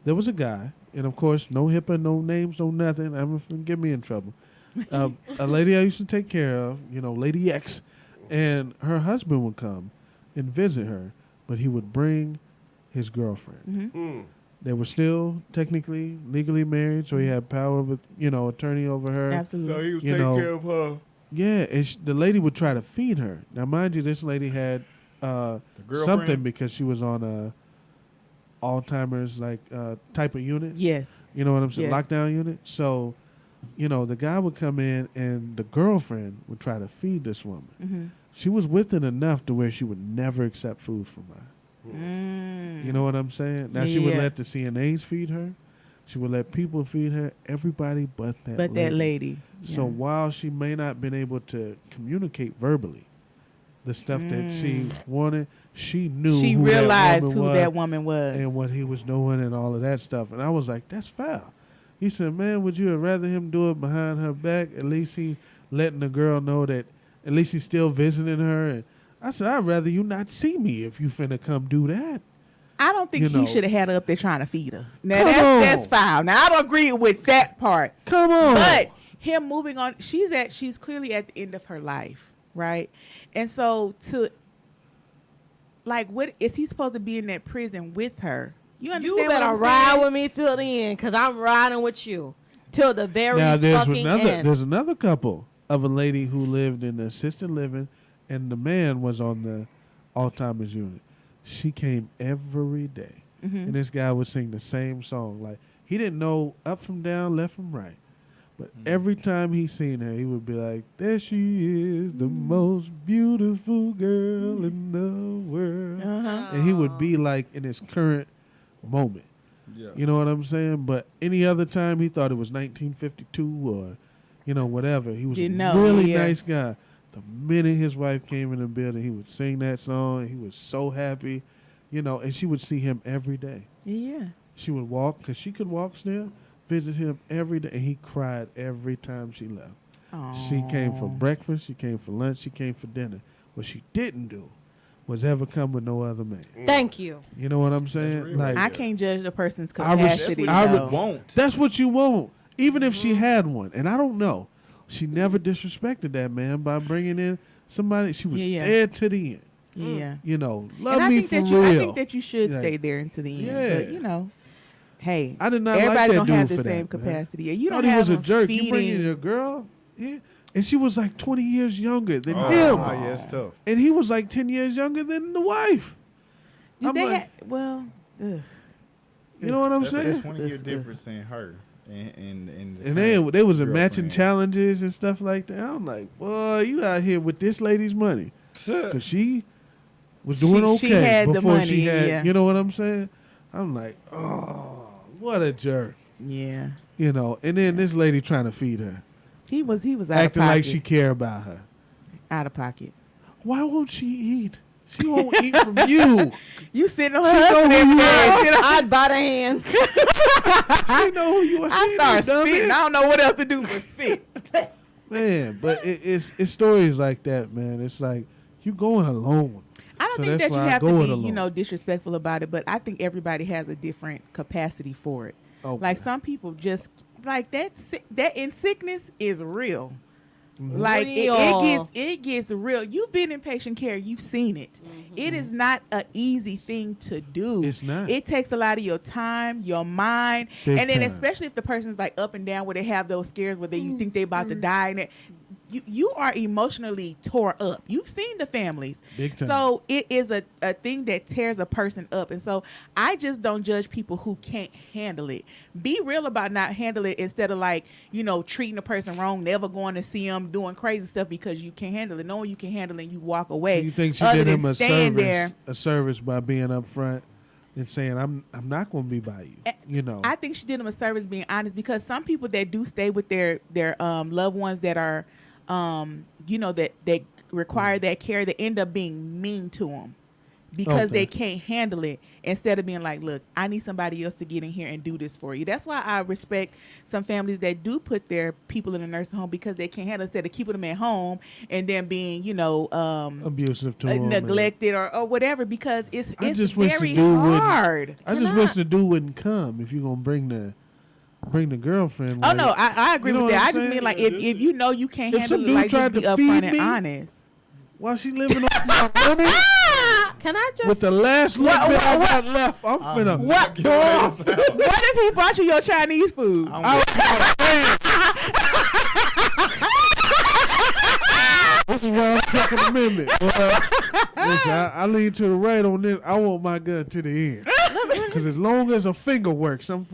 There was a guy, and of course, no HIPAA, no names, no nothing. I'm gonna get me in trouble. A lady I used to take care of, Lady X, and her husband would come and visit her, but he would bring his girlfriend. They were still technically legally married, so he had power of, attorney over her. Absolutely. So he was taking care of her. Yeah, and the lady would try to feed her. Now, mind you, this lady had something because she was on Alzheimer's type of unit. Yes. You know what I'm saying? Yes. Lockdown unit. So, the guy would come in and the girlfriend would try to feed this woman. Mm-hmm. She was with it enough to where she would never accept food from her. You know what I'm saying? Now, she would let the CNAs feed her. She would let people feed her. Everybody but that lady. So while she may not have been able to communicate verbally the stuff that she wanted, she knew She realized who that woman was and what he was doing and all of that stuff. And I was like, that's foul. He said, man, would you have rather him do it behind her back? At least he letting the girl know that at least he's still visiting her. And I said, I'd rather you not see me if you finna come do that. I don't think he should have had her up there trying to feed her. Now Come that's foul. Now I don't agree with that part. Come on. But him moving on, she's clearly at the end of her life, right? And so what is he supposed to be in that prison with her? You understand? You better what I'm ride saying? with me till the end, cause I'm riding with you till the very Now fucking end. there's another couple of a lady who lived in assisted living, and the man was on the Alzheimer's unit. She came every day, and this guy would sing the same song. Like, he didn't know up from down, left from right, but every time he seen her, he would be like, "There she is, the most beautiful girl in the world," and he would be like in his current moment. Yeah. You know what I'm saying? But any other time, he thought it was 1952 or, whatever. He was a really nice guy. The minute his wife came in the building, he would sing that song. He was so happy, and she would see him every day. Yeah. She would walk, because she could walk still, visit him every day, and he cried every time she left. Aww. She came for breakfast, she came for lunch, she came for dinner. What she didn't do was ever come with no other man. Thank you. You know what I'm saying? Like, I can't judge a person's I capacity. want. That's what you want. Even if she had one. And I don't know. She never disrespected that man by bringing in somebody. She was there to the end. Yeah. Love me for real. I think that you should stay there until the end. Yeah. But, hey, I did not everybody like that don't dude have for the that, same man. capacity. Yeah, you Thought don't he have was a them jerk. You feeding. bringing your girl, and she was like 20 years younger than him. Oh, yeah, it's tough. And he was like 10 years younger than the wife. Did I'm they like, ugh. you know what I'm That's saying? a 20-year difference in her and they was in girlfriend. matching challenges and stuff like that. I'm like, boy, you out here with this lady's money. Because she was doing okay she had the before money, she had, yeah. you know what I'm saying? I'm like, oh, what a jerk. Yeah. You know, and then this lady trying to feed her. He was out acting of pocket. like she care about her. Out of pocket. Why won't she eat? She won't eat from you. You sitting on She her know husband who every you day. are. I'd buy the hand. She know who you are. I She start ain't no spitting. dummy. I don't know what else to do but spit. Man, but it's stories like that, man. It's like you going alone. I don't So think that's that you why I have go to it be, alone. disrespectful about it, but I think everybody has a different capacity for it. Okay. Like some people just like that in sickness is real. Mm-hmm. Like Real. it gets real. You've been in patient care, you've seen it. It is not an easy thing to do. It's not. It takes a lot of your time, your mind, Big and then time. especially if the person's like up and down where they have those scares where you think they about to die, and you are emotionally tore up. You've seen the families. Big time. So it is a thing that tears a person up. And so I just don't judge people who can't handle it. Be real about not handling it instead of treating a person wrong, never going to see them, doing crazy stuff because you can't handle it. Knowing you can handle it, you walk away. You think she Other did than him a staying service, there. a service by being up front and saying, I'm not going to be by you. You know. I think she did him a service being honest, because some people that do stay with their loved ones that are that require that care, they end up being mean to them because they can't handle it, instead of being like, look, I need somebody else to get in here and do this for you. That's why I respect some families that do put their people in a nursing home because they can't handle it, instead of keeping them at home and then being abusive to them, neglected or whatever, because it's just wish very the dude hard. I just wish the dude wouldn't come if you're going to bring the girlfriend. Oh like, no, I agree you know with what that. I'm I just saying? mean like if you know you can't If handle some it, dude like tried just be to feed upfront and me honest. while she living off my money, Can I just with the last little bit I got left, I'm finna. What if he brought you your Chinese food? This is why I'm Second Amendment. Listen, I lean to the right on this. I want my gun to the end. Because as long as a finger works, I'm.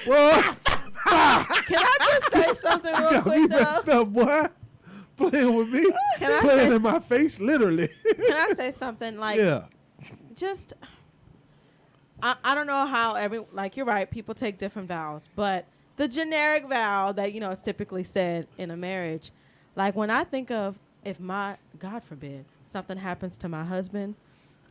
Well, Can I just say something real got me quick messed though? up, boy. Playing with me. Can I Playing say- in my face, literally. Can I say something like? Yeah. Just I don't know how you're right, people take different vows, but the generic vow that is typically said in a marriage, like when I think of if God forbid something happens to my husband,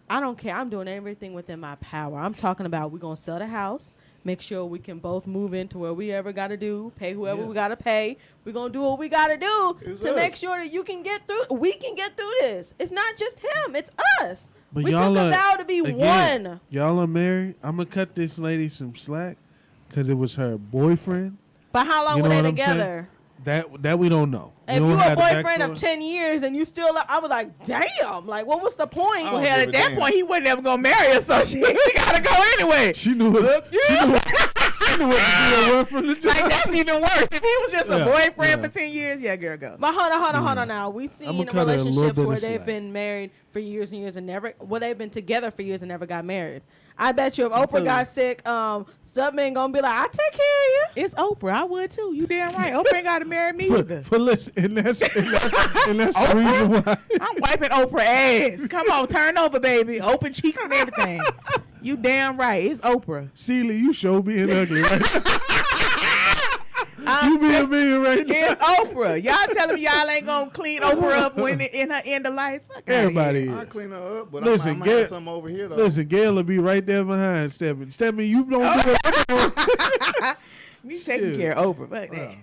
I don't care, I'm doing everything within my power. I'm talking about we're gonna sell the house, make sure we can both move into where we ever gotta do, pay whoever we gotta pay. We're gonna do what we gotta do to make sure that we can get through this. It's not just him, it's us. But we y'all took a are, vow to be again, one. Y'all are married. I'm going to cut this lady some slack because it was her boyfriend. But how long You were know they what I'm saying? together? That we don't know. We If don't you a have the boyfriend of backstory. 10 years and you still, I was like, damn, like, what was the point? Well, hell, at that point, he wasn't ever gonna marry her, so she gotta go anyway. She knew it. She knew what to do from the job. Like that's even worse. If he was just Yeah, a boyfriend yeah. for 10 years, yeah, girl, go. But hold on now. We've I'ma seen cut her a little relationships bit where of they've slack. been married for years and years and they've been together for years and never got married. I bet you if Oprah got sick, Stubman gonna be like, I take care of you. It's Oprah. I would too. You damn right. Oprah ain't gotta marry me either. But listen, and that's the reason why. I'm wiping Oprah ass. Come on, turn over, baby. Open cheeks and everything. You damn right. It's Oprah. Celie, you show being ugly, right? You being mean right now. It's Oprah. Y'all telling me y'all ain't gonna clean Oprah up when in her end of life? Fuck outta Everybody here. I is. clean her up, but Listen, I might Gail- have something over here though. Listen, Gail will be right there behind Stephanie. Stephanie, you don't do it. You taking Yeah. care of Oprah,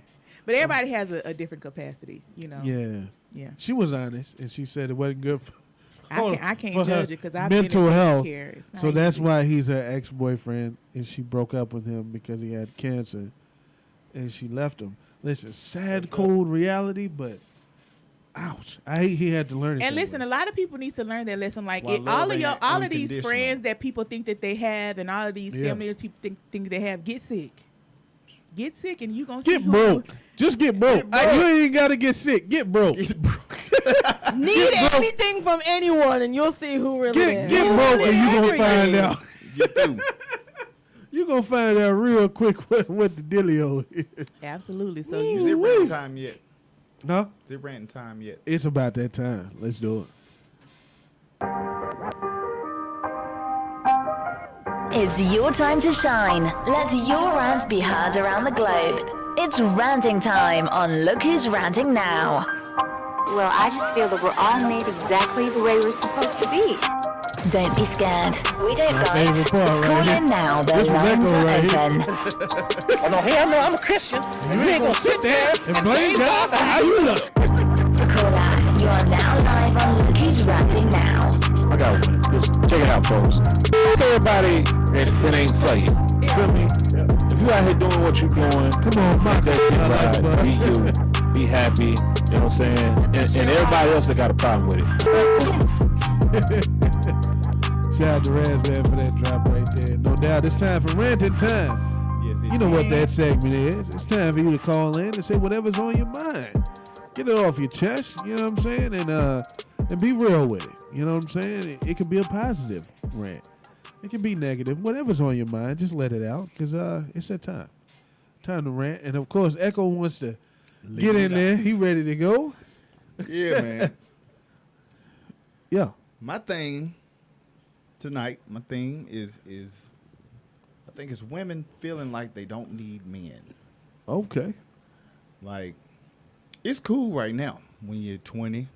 but everybody has a different capacity, Yeah. Yeah. She was honest, and she said it wasn't good for, I can't for her judge it because I've been mental in health. care. It's not So that's easy. why he's her ex-boyfriend, and she broke up with him because he had cancer, and she left him. Listen, sad, cold reality, but ouch! I hate he had to learn it. And that listen, way. a lot of people need to learn that lesson. Like Why love ain't all of these unconditional. friends that people think that they have, and all of these Yeah. families people think they have, get sick, and you gonna Get see who- broke. Just get broke. You ain't got to get sick. Get broke. Need anything from anyone and you'll see who really is. Get broke, and you gonna find Everything. out. Get through. You gonna find out real quick what the dealio is. Absolutely. So Is you it ranting time yet? No, Is it ranting time yet? it's about that time. Let's do it. It's your time to shine. Let your rant be heard around the globe. It's ranting time on Look Who's Ranting Now. Well, I just feel that we're all made exactly the way we're supposed to be. Don't be scared. We don't My bite. favorite part right Call here. in now. The This was lines Echo are right here. open. Oh, no, hell no, I'm a Christian. You ain't gonna sit there and blame God for how you look. Caller, you are now live on Look Who's Ranting Now. I got one. Just check it out, folks. Everybody, it ain't for you. You feel me? If you out here doing what you doing, Come on, my that right, be you, be happy. You know what I'm saying? And everybody else that got a problem with it. Shout out to Razzman for that drop right there. No doubt, it's time for ranting time. Yes, You know what that segment is. It's time for you to call in and say whatever's on your mind. Get it off your chest, you know what I'm saying? And be real with it. You know what I'm saying? It can be a positive rant. It can be negative. Whatever's on your mind, just let it out because it's that time. Time to rant. And, of course, Echo wants to get in there. He ready to go. Yeah, man. Yeah. My thing tonight, my theme is I think it's women feeling like they don't need men. Okay. Like, it's cool right now when you're 20,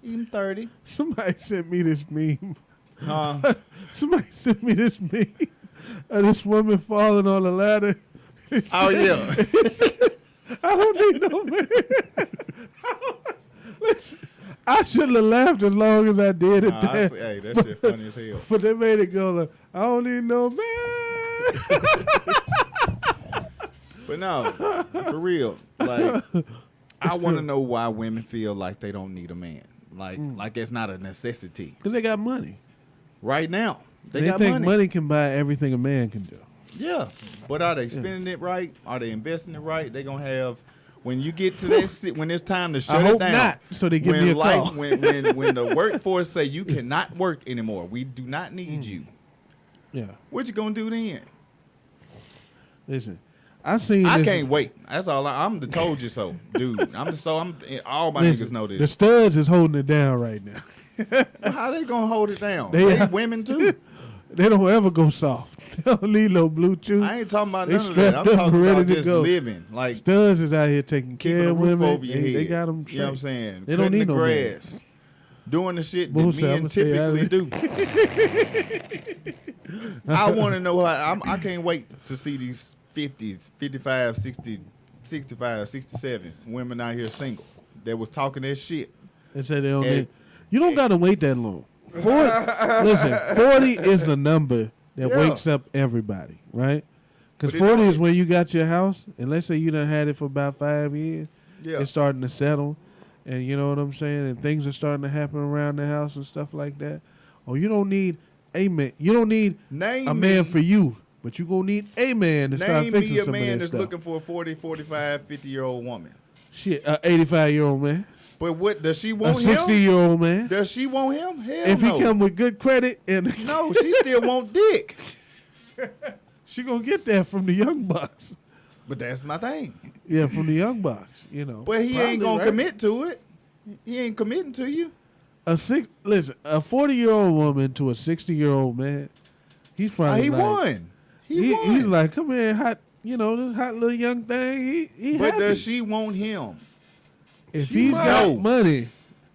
even 30. Somebody sent me this meme. Huh? Somebody sent me this meme of this woman falling on the ladder. Oh, yeah. I don't need no man. Listen, I shouldn't have laughed as long as I did at that. Hey, that shit funny as hell. But they made it go like, I don't need no man. But no, for real. Like, I want to know why women feel like they don't need a man. Like it's not a necessity. Because they got money. Right now. They They got think money. money can buy everything a man can do. Yeah. But are they spending it right? Are they investing it right? They're going to have, when you get to that, when it's time to shut I it hope down. not, so they give me a call. when the workforce say you cannot work anymore, we do not need you. Yeah. What you going to do then? Listen, I seen I this. can't wait. That's all. I'm the told you so, dude. All my Listen, niggas know The this. studs is holding it down right now. Well, how they gonna hold it down? They- They women too. They don't ever go soft. They don't need no Bluetooth. I ain't talking about They none of that. I'm strapped up talking and ready about to just go. living. Like Studs is out here taking keeping care a of roof women. over your head. They got them. You know what I'm saying? They don't Cutting need the no man. grass. Doing the shit Boo that said, men I'ma stay out of typically do. I want to know how. I can't wait to see these 50s, 55, 60, 65, 67 women out here single that was talking that shit. They said they don't And- need. You don't got to wait that long. 40, listen, 40 is the number that Yeah. wakes up everybody, right? Because But it 40 is don't- when you got your house, and let's say you done had it for about 5 years. Yeah. It's starting to settle, and you know what I'm saying? And things are starting to happen around the house and stuff like that. Oh, you don't need a man. You don't need Name a man me- for you, but you going to need a man to start Name fixing me a some of man that that's stuff. looking for a 40, 45, 50-year-old woman. Shit, 85-year-old man. But what does she A want him? 60-year-old man. Does she want him? Hell If no. he come with good credit and No, she still want dick. she gonna get that from the young bucks. But that's my thing. Yeah, from the young bucks, you know. But he ain't Probably, gonna right? commit to it. He ain't committing to you. A 40-year-old woman to a 60-year-old man. He's probably He like, won. He won. He's like, come here, hot, this hot little young thing. He But happy. does she want him? If she he's might. got No. money,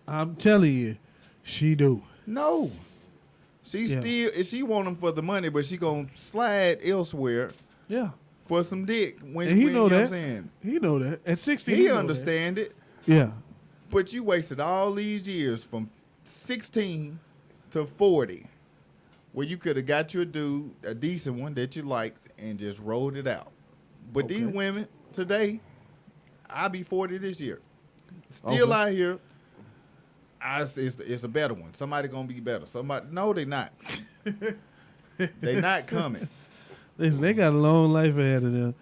I'm telling you, she do. No. She Yeah. still she want him for the money, but she gonna slide elsewhere Yeah, for some dick. When, and he when, know you that. know what I'm saying? He know that. At 60, He know that. understand it. Yeah, But you wasted all these years from 16 to 40 where you could have got you a dude, a decent one that you liked, and just rolled it out. But these Okay. women today, I'll be 40 this year. Still Okay. out here. It's a better one. Somebody gonna be better. No, they not. They not coming. listen, they got a long life ahead of them.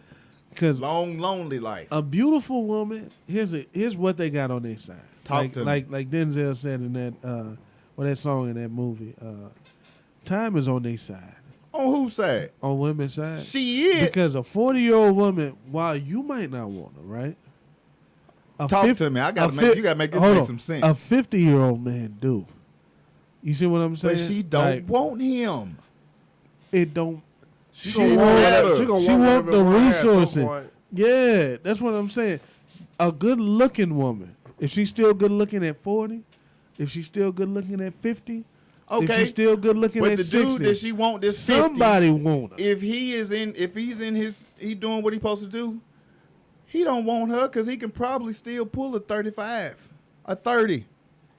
Cause Long, lonely life. a beautiful woman, here's what they got on their side. Talk like, to me. like Denzel said in that that song in that movie. Time is on their side. On whose side? On women's side. She is. Because a 40-year-old woman, while you might not want her, right? Talk to me. You gotta make this hold make on. some sense. A 50-year-old man do. You see what I'm saying? But she don't Like, want him. it don't. She She gonna want, want that. She gonna she want want one the of it at some resources. point. Yeah, that's what I'm saying. A good looking woman, if she's still good looking at 40, if she's still good looking at 50, if Okay. she's still good looking But at the 60, dude that she want this 50, somebody want her. if he's in his, he doing what he supposed to do, he don't want her because he can probably still pull a 35, a 30.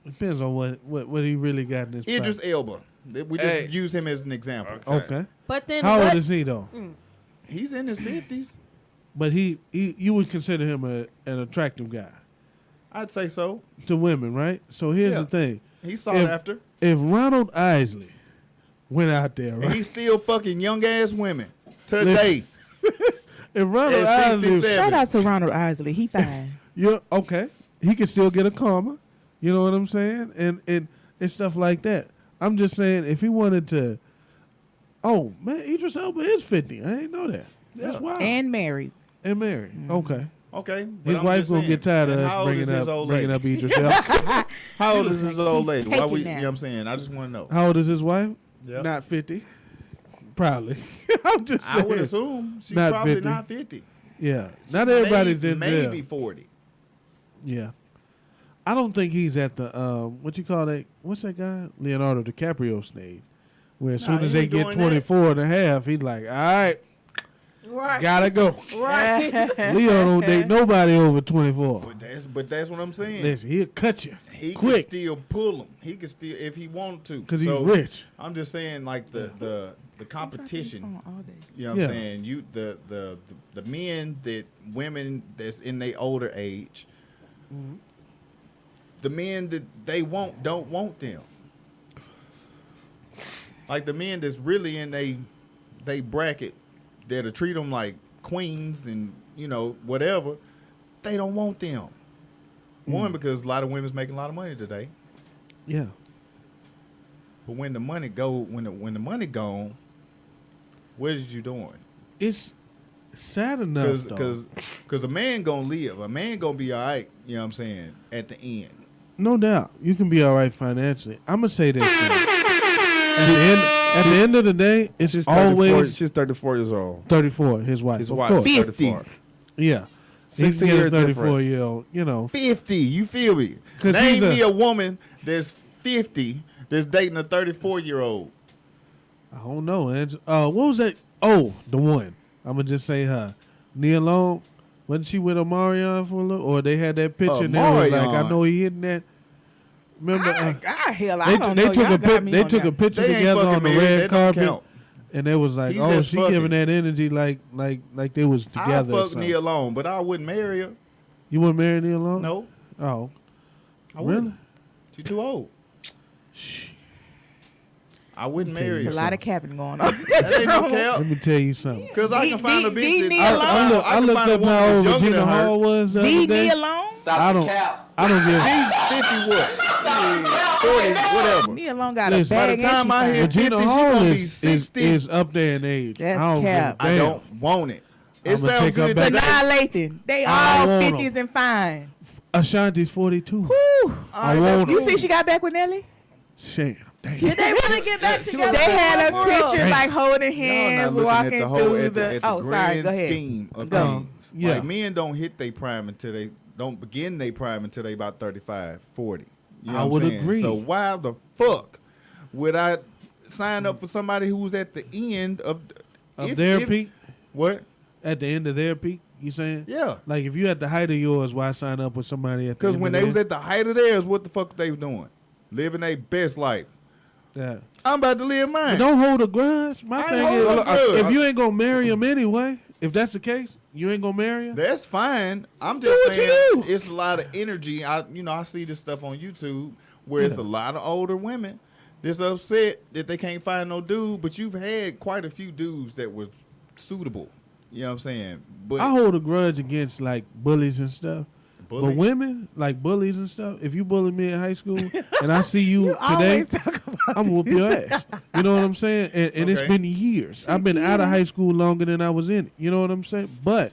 Depends on what he really got in his Idris pocket. Elba. We just Hey. use him as an example. Okay. But then How what? old is he though? He's in his 50s. But he you would consider him an attractive guy I'd say so. to women, right? So here's Yeah. the thing. He's sought If- after. If Ronald Isley went out there, And right? he's still fucking young ass women today. If Ronald At Isley, 67. Shout out to Ronald Isley. He fine. you're okay. He can still get a karma. You know what I'm saying? And stuff like that. I'm just saying if he wanted to. Oh man, Idris Elba is 50. I didn't know that. That's wild. And married. And married. Okay. Okay. but His I'm wife's just gonna saying, get tired of and us how old is his old bringing up lady? Idris Elba. How old is his old lady? Why Take we, it you know now. what I'm saying? I just want to know. How old is his wife? Yep. Not 50. Probably. I'm just saying. I would assume she's Not probably 50. not 50. Yeah. Not everybody's in maybe jail. 40. Yeah. I don't think he's at the what you call that? What's that guy? Leonardo DiCaprio stage. Where as soon as he they ain't get doing 24 and a half, he's like, all right, Right. gotta go. Right. Leo don't date nobody over 24. But that's what I'm saying. Listen, he'll cut you He quick can still pull them. He can still if he wanted to. because he's rich. I'm just saying like the competition. All day. You know what Yeah. I'm saying? You the men that women that's in their older age, the men that they want don't want them. Like the men that's really in they bracket that'll treat them like queens and whatever, they don't want them. One, because a lot of women's making a lot of money today. Yeah. But when the money when the money gone, what is you doing? It's sad enough though. Because a man gonna live. A man gonna be all right, you know what I'm saying, at the end. No doubt. You can be all right financially. I'm going to say this. At the end of the day, it's She's always she's 34 years old. 34, his wife. His of wife course. is 50. 34. Yeah. He 60 can get a years different. 34-year-old, 50, you feel me? 'Cause Name he's me a woman that's 50 that's dating a 34-year-old. I don't know. What was that? Oh, the one. I'm going to just say her. Nia Long. Wasn't she with Omarion for a little? Or they had that picture and they was like, I Omarion. know he hitting that. Remember? Hell, They, I don't they know. took Y'all a got me they on took that. a picture They ain't together fucking on the married. red That don't carpet. count. And they was like, He's oh, just she fucking. giving that energy like they was I together. or fuck something. Nia Long, but I wouldn't marry her. You wouldn't marry Nia Long? No, Oh. I Really? wouldn't. She too old. I wouldn't marry her. There's a lot of capping going on. That ain't no cap. Let me tell you something. Because I can find a bitch D- that Nia Long. I looked up how old Regina Hall was the other D. day. Nia Long? I don't give She's 50 what? 40, whatever. Nia Long got a Listen, By bag the time I and she hit fine. 50, Regina she Hall gonna be is 60. up there in age. That's I don't cap. give a I damn. don't want it. It I'ma sounds take her good back. today. Sanaa Lathan. They I all want 50s 'em. and fine. Ashanti's 42. Woo. I All right, that's want You her. see she got back with Nelly? Shame. Damn. Did they really get back together? They had a For real? picture like holding Y'all not hands, looking walking at the whole through at the, at the oh, grand sorry. Go ahead. scheme of Go. things. Yeah. Like men don't hit their prime until they don't begin their prime until they about 35, 40. You know I what would I'm saying? agree. So why the fuck would I sign up for somebody who's at the end of Their peak? What? At the end of their peak, you saying? Yeah. Like if you at the height of yours, why sign up with somebody at the Because end when of they was theirs? at the height of theirs, what the fuck they was doing? Living their best life. Yeah. I'm about to live But mine. don't hold a grudge. My I thing ain't is, holding a grudge. if you ain't gonna marry him anyway, if that's the case, you ain't gonna marry him. That's fine. I'm just what you saying do. it's a lot of energy. I see this stuff on YouTube where it's a lot of older women that's upset that they can't find no dude, but you've had quite a few dudes that were suitable. You know what I'm saying? But I hold a grudge against like bullies and stuff. But Bullies? women, like bullies and stuff, if you bully me in high school and I see you, today, Always talk about I'm gonna whoop your ass. You know what I'm saying? And it's Okay. been years. I've been out of high school longer than I was in it. You know what I'm saying? But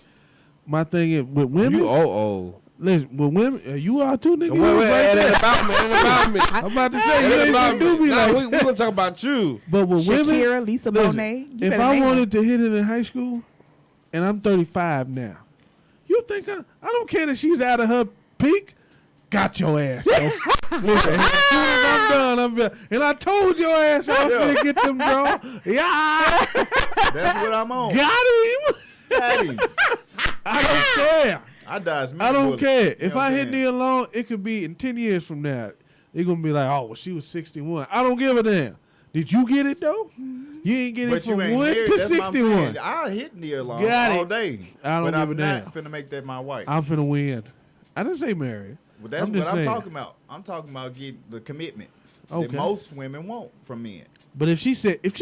my thing is with women, You old. Listen, well, women, you are too, nigga. It ain't about me. It ain't about me. I'm about to say, you It ain't gonna do me Nah, like we gonna talk about you. But with women, Shakira, Lisa listen, Bonet. You if better I name wanted to hit it in high school, and I'm 35 now, you think I don't care that she's out of her peak? Got your ass. Listen, as soon as I'm done, and I told your ass I'm gonna get them draw. Yeah, That's what I'm on. got him. I don't care. I dodged I don't bullets. care. You If know what I I'm hit saying? Nia Long, it could be in 10 years from now. They're going to be like, oh, well, she was 61. I don't give a damn. Did you get it, though? You ain't get it But you from ain't 1 married. to That's what I'm 61. saying. I hit Nia Long Got all it. day. I don't but give I'm a damn. not finna make that my wife. I'm finna win. I didn't say marry. Well, that's I'm what just I'm saying. talking about. I'm talking about getting the commitment Okay. that most women want from men. But if she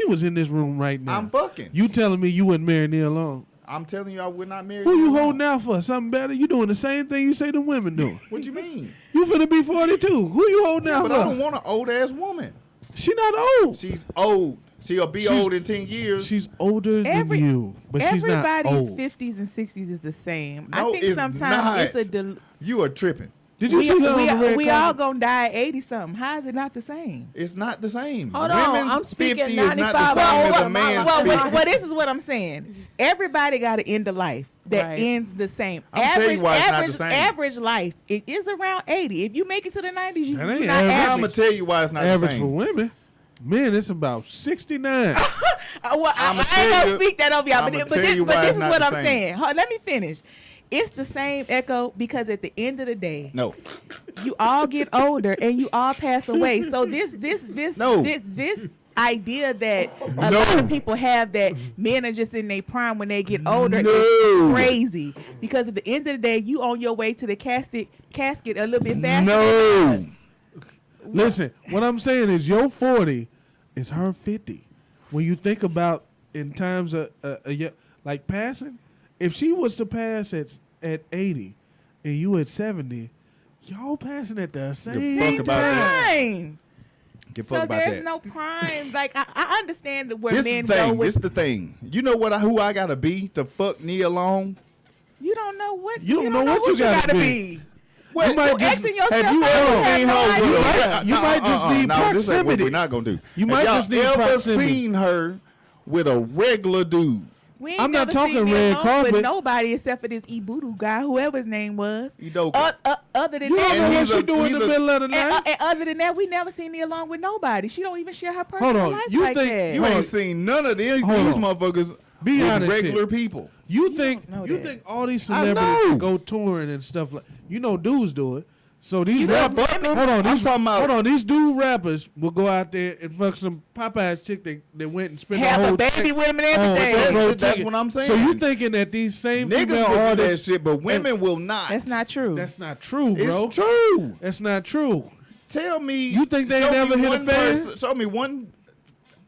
was in this room right now, I'm fucking. You telling me you wouldn't marry Nia Long? I'm telling you, I would not marry. Who you Nia Long. holding out for? Something better? You doing the same thing you say the women do. What you mean? You finna be 42. Who you holding out But for? I don't want an old ass woman. She not old. She's old. She'll be old in 10 years. She's older than you, but she's not Everybody's old. 50s and 60s is the same. No, I think it's sometimes not. it's You are tripping. Did you see her on the red we all carpet? gonna die at 80 something. How is it not the same? It's not the same. Hold on, Women's I'm speaking 50 is not the 95 same as over a my man's life. 50. Well, this is what I'm saying. Everybody got an end of life that Right. ends the same. I'm telling you why it's not the same. Average life, it is around 80. If you make it to the 90s, That you're ain't not average. I'm average. gonna tell you why it's not the Average same. for women. Men, it's about 69. Well, I'ma I tell ain't gonna you- speak that over y'all, I'ma but tell this, you but why this it's is not what the I'm same. saying. Let me finish. It's the same, Echo, because at the end of the day, No. you all get older and you all pass away. So this idea that a lot of people have that men are just in their prime when they get older is crazy. Because at the end of the day, you on your way to the casket a little bit faster. No. Listen, what I'm saying is your 40 is her 50. When you think about in times of like passing, if she was to pass at 80 and you at 70, y'all passing at the same fuck about that. Prime. Give a So fuck about there's that. no prime. Like I understand where This men the thing. go with. This the thing. You know what? Who I gotta be to fuck Nia Long? You don't know what. You don't know what you gotta be. What? You might You just, asking yourself Have you that, ever you have seen no her idea. with a You might just need no, this ain't what proximity. we're not gonna do. You might Have just y'all need ever proximity. seen her with a regular dude? We ain't I'm not never talking seen Nia red Long carpet. with nobody except for this Ibudu guy, whoever his name was. Idoka. Other than You don't know that, what she do in the middle of the night? and other than that, we never seen Nia Long with nobody. She don't even share her Hold personal on, life you like think that. You Hold on. ain't seen none of these Hold on. motherfuckers Be with honest regular here. people. You think know you that. think all these I celebrities know. that go touring and stuff like dudes do it. So these You know, rappers, women- hold on, I'm talking about- these dude rappers will go out there and fuck some Popeyes chick that went and spent Have the a whole baby check with him and on everything. front row That's ticket. what I'm saying. So you thinking that these same Niggas female will do that artists? shit, but women will not. That's not true. That's not true, bro. It's true. That's not true. Tell me. You think they show never me hit a one fan? Show me one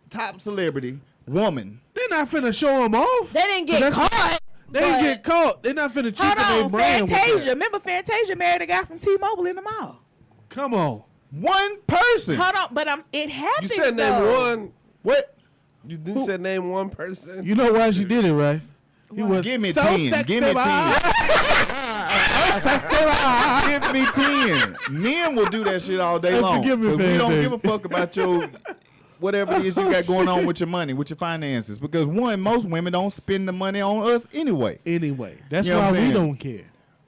top celebrity woman. They're not finna show them off. They didn't get That's what- caught. They didn't get caught. They're not finna cheat Hold their on, brand with Fantasia. that. Remember Fantasia married a guy from T-Mobile in the mall. Come on. One person. Hold on, but it You happens. said name though. one. What? You didn't say name one person. You know why she did it, right? You was Give me so 10. sexy, Give me 10. bye. Give me 10. Men will do that shit all day Hey, long. forgive me, But we don't Fantasia. give a fuck about your whatever it is you got going on with your money, with your finances. Because one, most women don't spend the money on us anyway. Anyway, that's You know why what I'm we saying? don't care.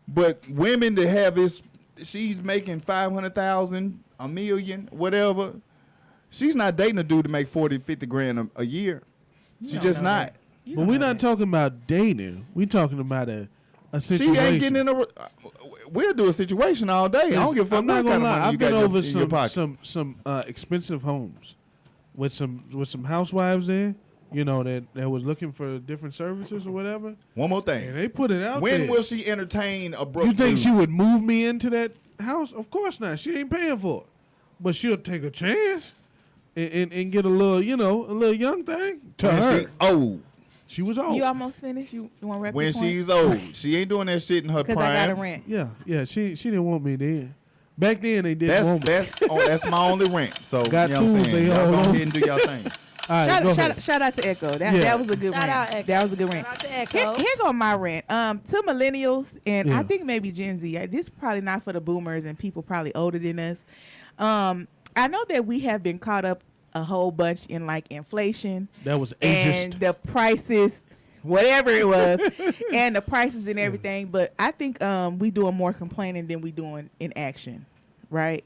But women that have this, she's making 500,000, $1 million, whatever. She's not dating a dude to make 40, 50 grand a year. She's don't just know not. that. But we're not talking about dating. We're talking about a She situation. ain't getting in a. We'll do a situation all day. I don't give a fuck I'm what not kind gonna of money lie. you I've got been in your- over in your pocket. some expensive homes with some housewives there. You know that was looking for different services or whatever. One more thing. And they put it out When there. will she entertain a broke You think dude? she would move me into that house? Of course not. She ain't paying for it. But she'll take a chance and get a little young thing to When her. she old. She was old. You almost finished. You want to wrap When your point? she's old. She ain't doing that shit in her Because prime. I got a rent. Yeah. She didn't want me then. Back then they didn't want me. That's my only rent. So Got you know what I'm tools, saying? they Y'all all go on. ahead and do y'all thing. right, go ahead. Shout out to Echo. That was a good Shout rant. out Echo. That was a good rant. Shout out to Echo. Here go my rant. To millennials, and Yeah. I think maybe Gen Z. This is probably not for the boomers and people probably older than us. I know that we have been caught up a whole bunch in like inflation. That was and ageist. the prices, whatever it was, and the prices and everything. But I think we doing more complaining than we doing in action, right?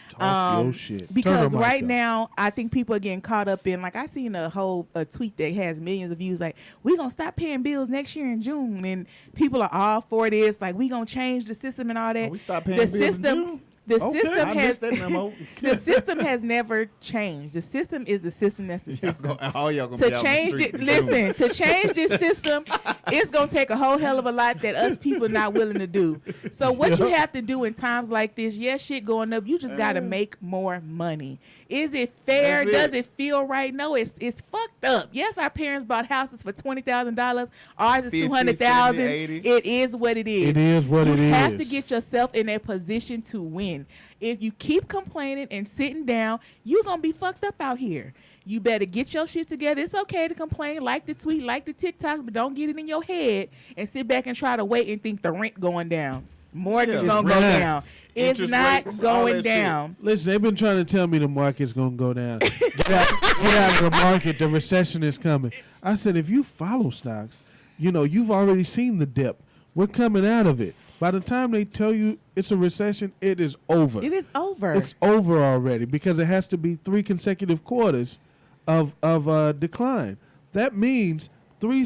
Talk your shit. Turn Because her mic right up. now, I think people are getting caught up in, like, I seen a tweet that has millions of views, like, we gonna stop paying bills next year in June, and people are all for this, like, we gonna change the system and all that. We stop paying bills in June? The Okay. system I has missed that memo. the system has never changed. The system is the system. That's the system. All y'all gonna To be out change on the it, street. listen. To change this system, it's gonna take a whole hell of a lot that us people not willing to do. So what you have to do in times like this, yes, shit going up. You just gotta make more money. Is it fair? That's it. Does it feel right? No, it's fucked up. Yes, our parents bought houses for $20,000. Ours is 50, $200,000. 70, 80. It is what it is. It is what you it have to is. get yourself in a position to win. If you keep complaining and sitting down, you're going to be fucked up out here. You better get your shit together. It's okay to complain, like the tweet, like the TikToks, but don't get it in your head and sit back and try to wait and think the rent going down. Mortgage Yeah, going to it's go not. down. It's Interest not rates, all going that down. Listen, they've been trying to tell me the market's going to go down. Get out of the market. The recession is coming. I said, if you follow stocks, you've already seen the dip. We're coming out of it. By the time they tell you it's a recession, it is over. It is over. It's over already because it has to be 3 consecutive quarters of decline. That means 3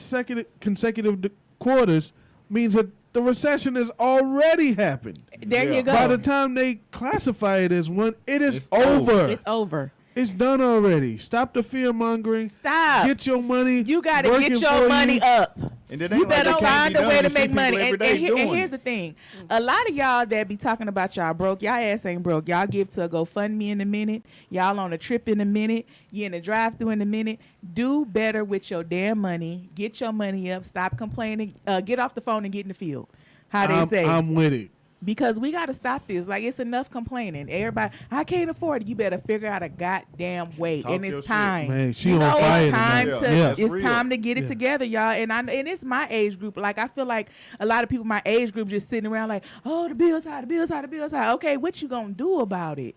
consecutive quarters means that the recession has already happened. There you go. By the time they classify it as one, it is It's over. It's over. It's done already. Stop the fear mongering. Stop. Get your money. You got to working get your for money you. up. And it You ain't like better it can't find be a way done. to You make see money. people And, every day doing here's it. the thing. A lot of y'all that be talking about y'all broke, y'all ass ain't broke. Y'all give to a GoFundMe in a minute. Y'all on a trip in a minute. You in a drive-thru in a minute. Do better with your damn money. Get your money up. Stop complaining. Get off the phone and get in the field. How they say. I'm with it. Because we got to stop this. Like, it's enough complaining. Everybody, I can't afford it. You better figure out a goddamn way. Talk and your it's shit. time. Man, she you on know, fire it's time tonight. to Yeah. That's it's real. time to get it Yeah. together, y'all. And it's my age group. Like, I feel like a lot of people my age group just sitting around like, oh, the bill's high, the bill's high, the bill's high. Okay, what you gonna do about it?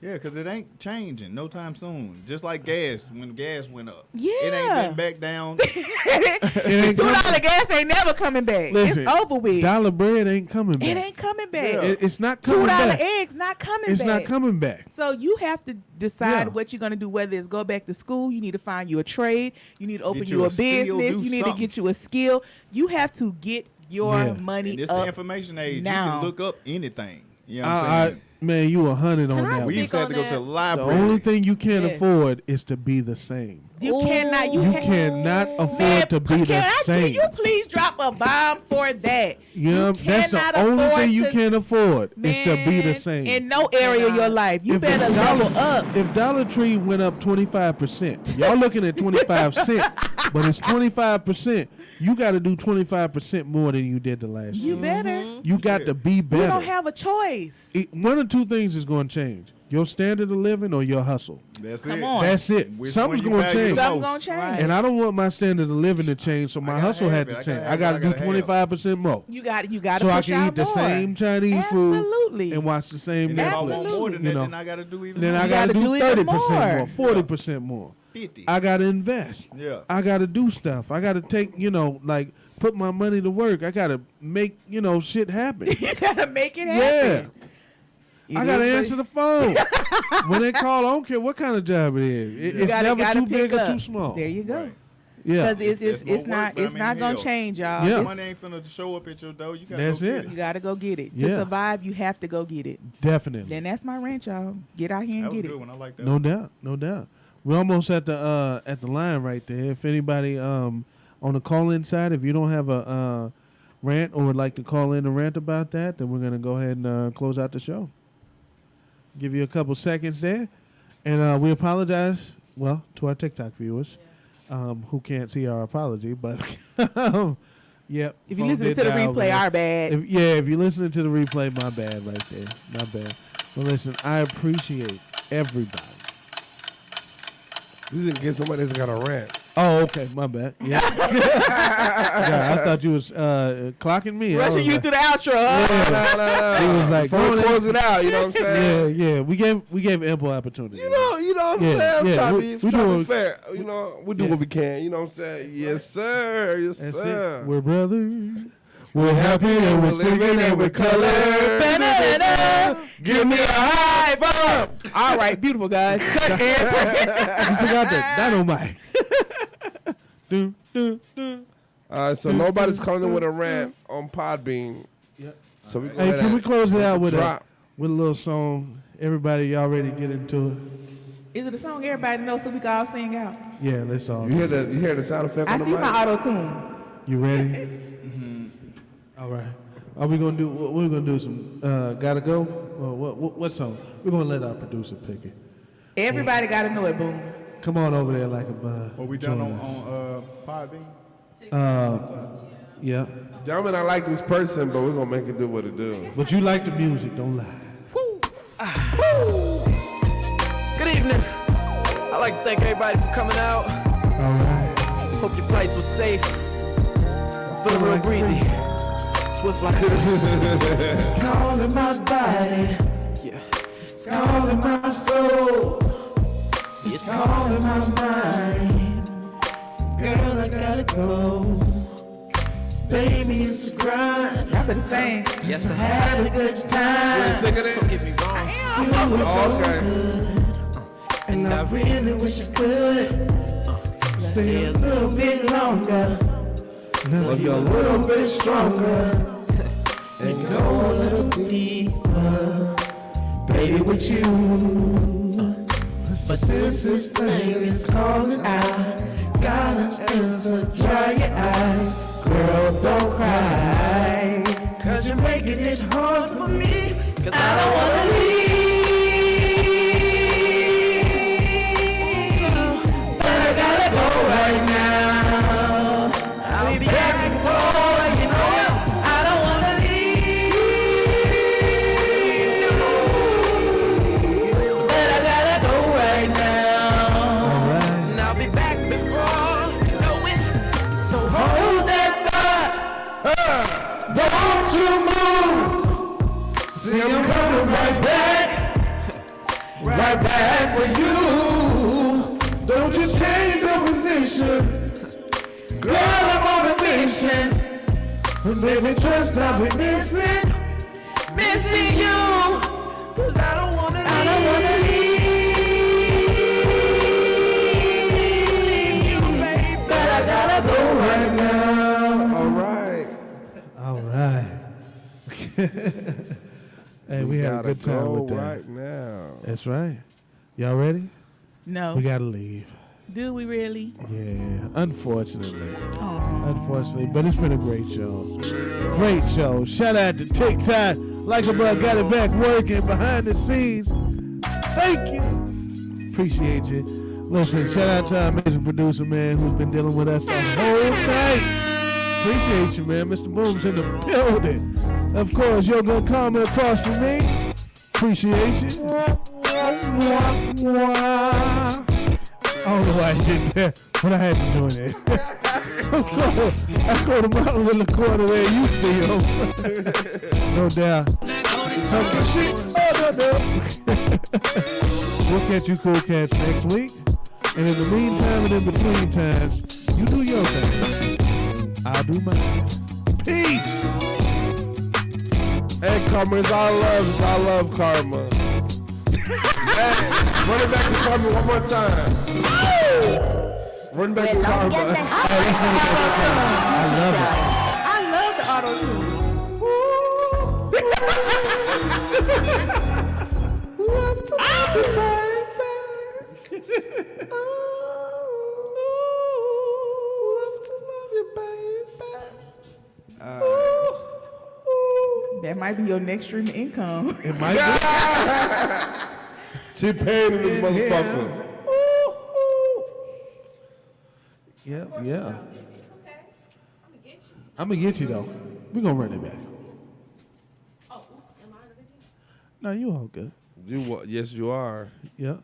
Yeah, because it ain't changing no time soon. Just like gas, when gas went up. It Yeah. ain't been back down. It ain't $2 coming. gas ain't never coming back. Listen, it's over with. Dollar bread ain't coming back. It ain't coming back. Yeah. It's not coming $2 back. eggs not coming It's back. not coming back. So you have to decide Yeah. what you're going to do, whether it's go back to school, you need to find you a trade, you need to open you you a a skill, business, do you need to something. get you a skill. You have to get your Yeah. money And it's up the information age. now. You can look up anything. You know what I'm saying? Man, you 100 on Can I that. We one. used to have to go on to the that? The library. only thing you can't Yeah. afford is to be the same. You cannot. You, You ha- cannot afford Man, to be can the Can same. you please drop a bomb for that? You know, that's the cannot only afford thing you to- can't afford is to be the Man, same. in no area of your life. You If better it's level up. If Dollar Tree went up 25%, y'all looking at 25 cents, but it's 25%. You got to do 25% more than you did the last year. You better. You got to be You better. don't have a choice. One or two things is going to change: your standard of living or your hustle. That's Come it. on. That's it. Which Something's one you going to value change. the Something most? gonna change. Right. And I don't want my standard of living to change, so my gotta hustle have had it. to I change. gotta I have got to it. do I gotta have 25% more. You got to So I push can out eat the more. same Chinese Absolutely. food and watch the same And if I want Netflix. more than you that, know. then I got to do even Then more. I You got to gotta do do even 30% more. more, 40% more. 50. I got to invest. Yeah. I got to do stuff. I got to take, like, put my money to work. I got to make, shit happen. You gotta make it Yeah. happen. I got to answer the phone. When they call, I don't care what kind of job it is. It's Gotta never too pick big or up. too small. There you go. Right. Yeah. Because it's more work, not but I it's mean, not gonna hell, change, y'all. Yeah. It's- Money ain't finna show up at your door. You gotta That's go it. get You gotta go get it. To Yeah. survive, you have to go get it. Definitely. Then that's my rant, y'all. Get out here and That was a get good it. one. I like that. No doubt, no doubt. We're almost at the line right there. If anybody on the call-in side, if you don't have a rant or would like to call in and rant about that, then we're gonna go ahead and close out the show. Give you a couple seconds there, and we apologize. Well, to our TikTok viewers, who can't see our apology, but yep. If you phone listen did to the dial, replay, man. our bad. If you're listening to the replay, my bad right there. My bad. Well, listen, I appreciate everybody This is in case somebody that's got a rant. Oh, okay, my bad. Yeah, yeah, I thought you was clocking me. Rushing you through the outro. Huh? No. He was like, before we close it out, you know what I'm saying? Yeah. We gave ample opportunity. You know what I'm saying? I'm trying to be fair. You know, we do what we can. You know what I'm saying? Yes, sir. Yes, That's sir. it. We're brothers. We're happy and we're singing and we're color. Give me a high five. All right, beautiful guys. You forgot that dynamite. So nobody's coming in with a rant on Podbean. Yep. So we Hey, can we close it out with a little song? Everybody, y'all ready to get into it? Is it a song everybody knows so we can all sing out? Yeah, let's all. You hear the sound effect I on the see mic? my auto tune. You ready? All right. Are we gonna do? We're gonna do some. Gotta go. What song? We're gonna let our producer pick it. Everybody got to know it, boom. Come on over there, like a bud. Are we done on Podbean? Yeah. Gentlemen, I like this person, but we're gonna make it do what it do. But you like the music, don't lie. Good evening. I'd like to thank everybody for coming out. All right. Hope your flights were safe. Feeling real breezy. Swift like It's calling my body. Yeah. It's calling my soul. It's calling my mind. Girl, I gotta go. Baby, it's a grind. Y'all better sing. Yes, I Had a good time. Don't get me wrong. You were so okay. good. And I really wish I could stay a little bit longer. Love you a little bit stronger. And go a little deeper. Baby, with you. But since this thing is calling out, gotta answer, dry your eyes. Girl, don't cry. Cause you're making it hard for me. Cause I don't wanna leave. But I gotta go right now. I'll be back before you know it. I don't wanna leave. But I gotta go right now. And I'll be back before you know it. So hold that thought. Don't you move. See, I'm coming right back for you. Don't you change your position. Girl, I'm on a mission. And baby, trust I'll be missing you. Cause I don't wanna leave you, baby. But I gotta go right now. All right. Hey, we had a good time go with that. right now. That's right. Y'all ready? No. We gotta leave. Do we really? Yeah, unfortunately. Unfortunately, but it's been a great show. Great show. Shout out to TikTok. Like a bug got it back working behind the scenes. Thank you. Appreciate you. Listen, shout out to our amazing producer, man, who's been dealing with us the whole night. Appreciate you, man. Mr. Boom's in the building. Of course, you're gonna comment across from me. Appreciate you. I don't know why I did that, but I had to do it. I go to Mountain in the corner where you see him. No doubt. We'll catch you cool cats next week. And in the meantime and in between times, you do your thing. I'll do mine. Peace. Hey, Karma, it's all love. It's all love, Karma. Hey, run it back to Karma one more time. Run back to Karma. I love the auto tune. Love to love you, baby. Love to love you, baby. That might be your next stream of income. It might be. She paid in this motherfucker. Yeah. I'm gonna get you though. We're gonna run it back. No, you all good. Yes, you are. Yeah.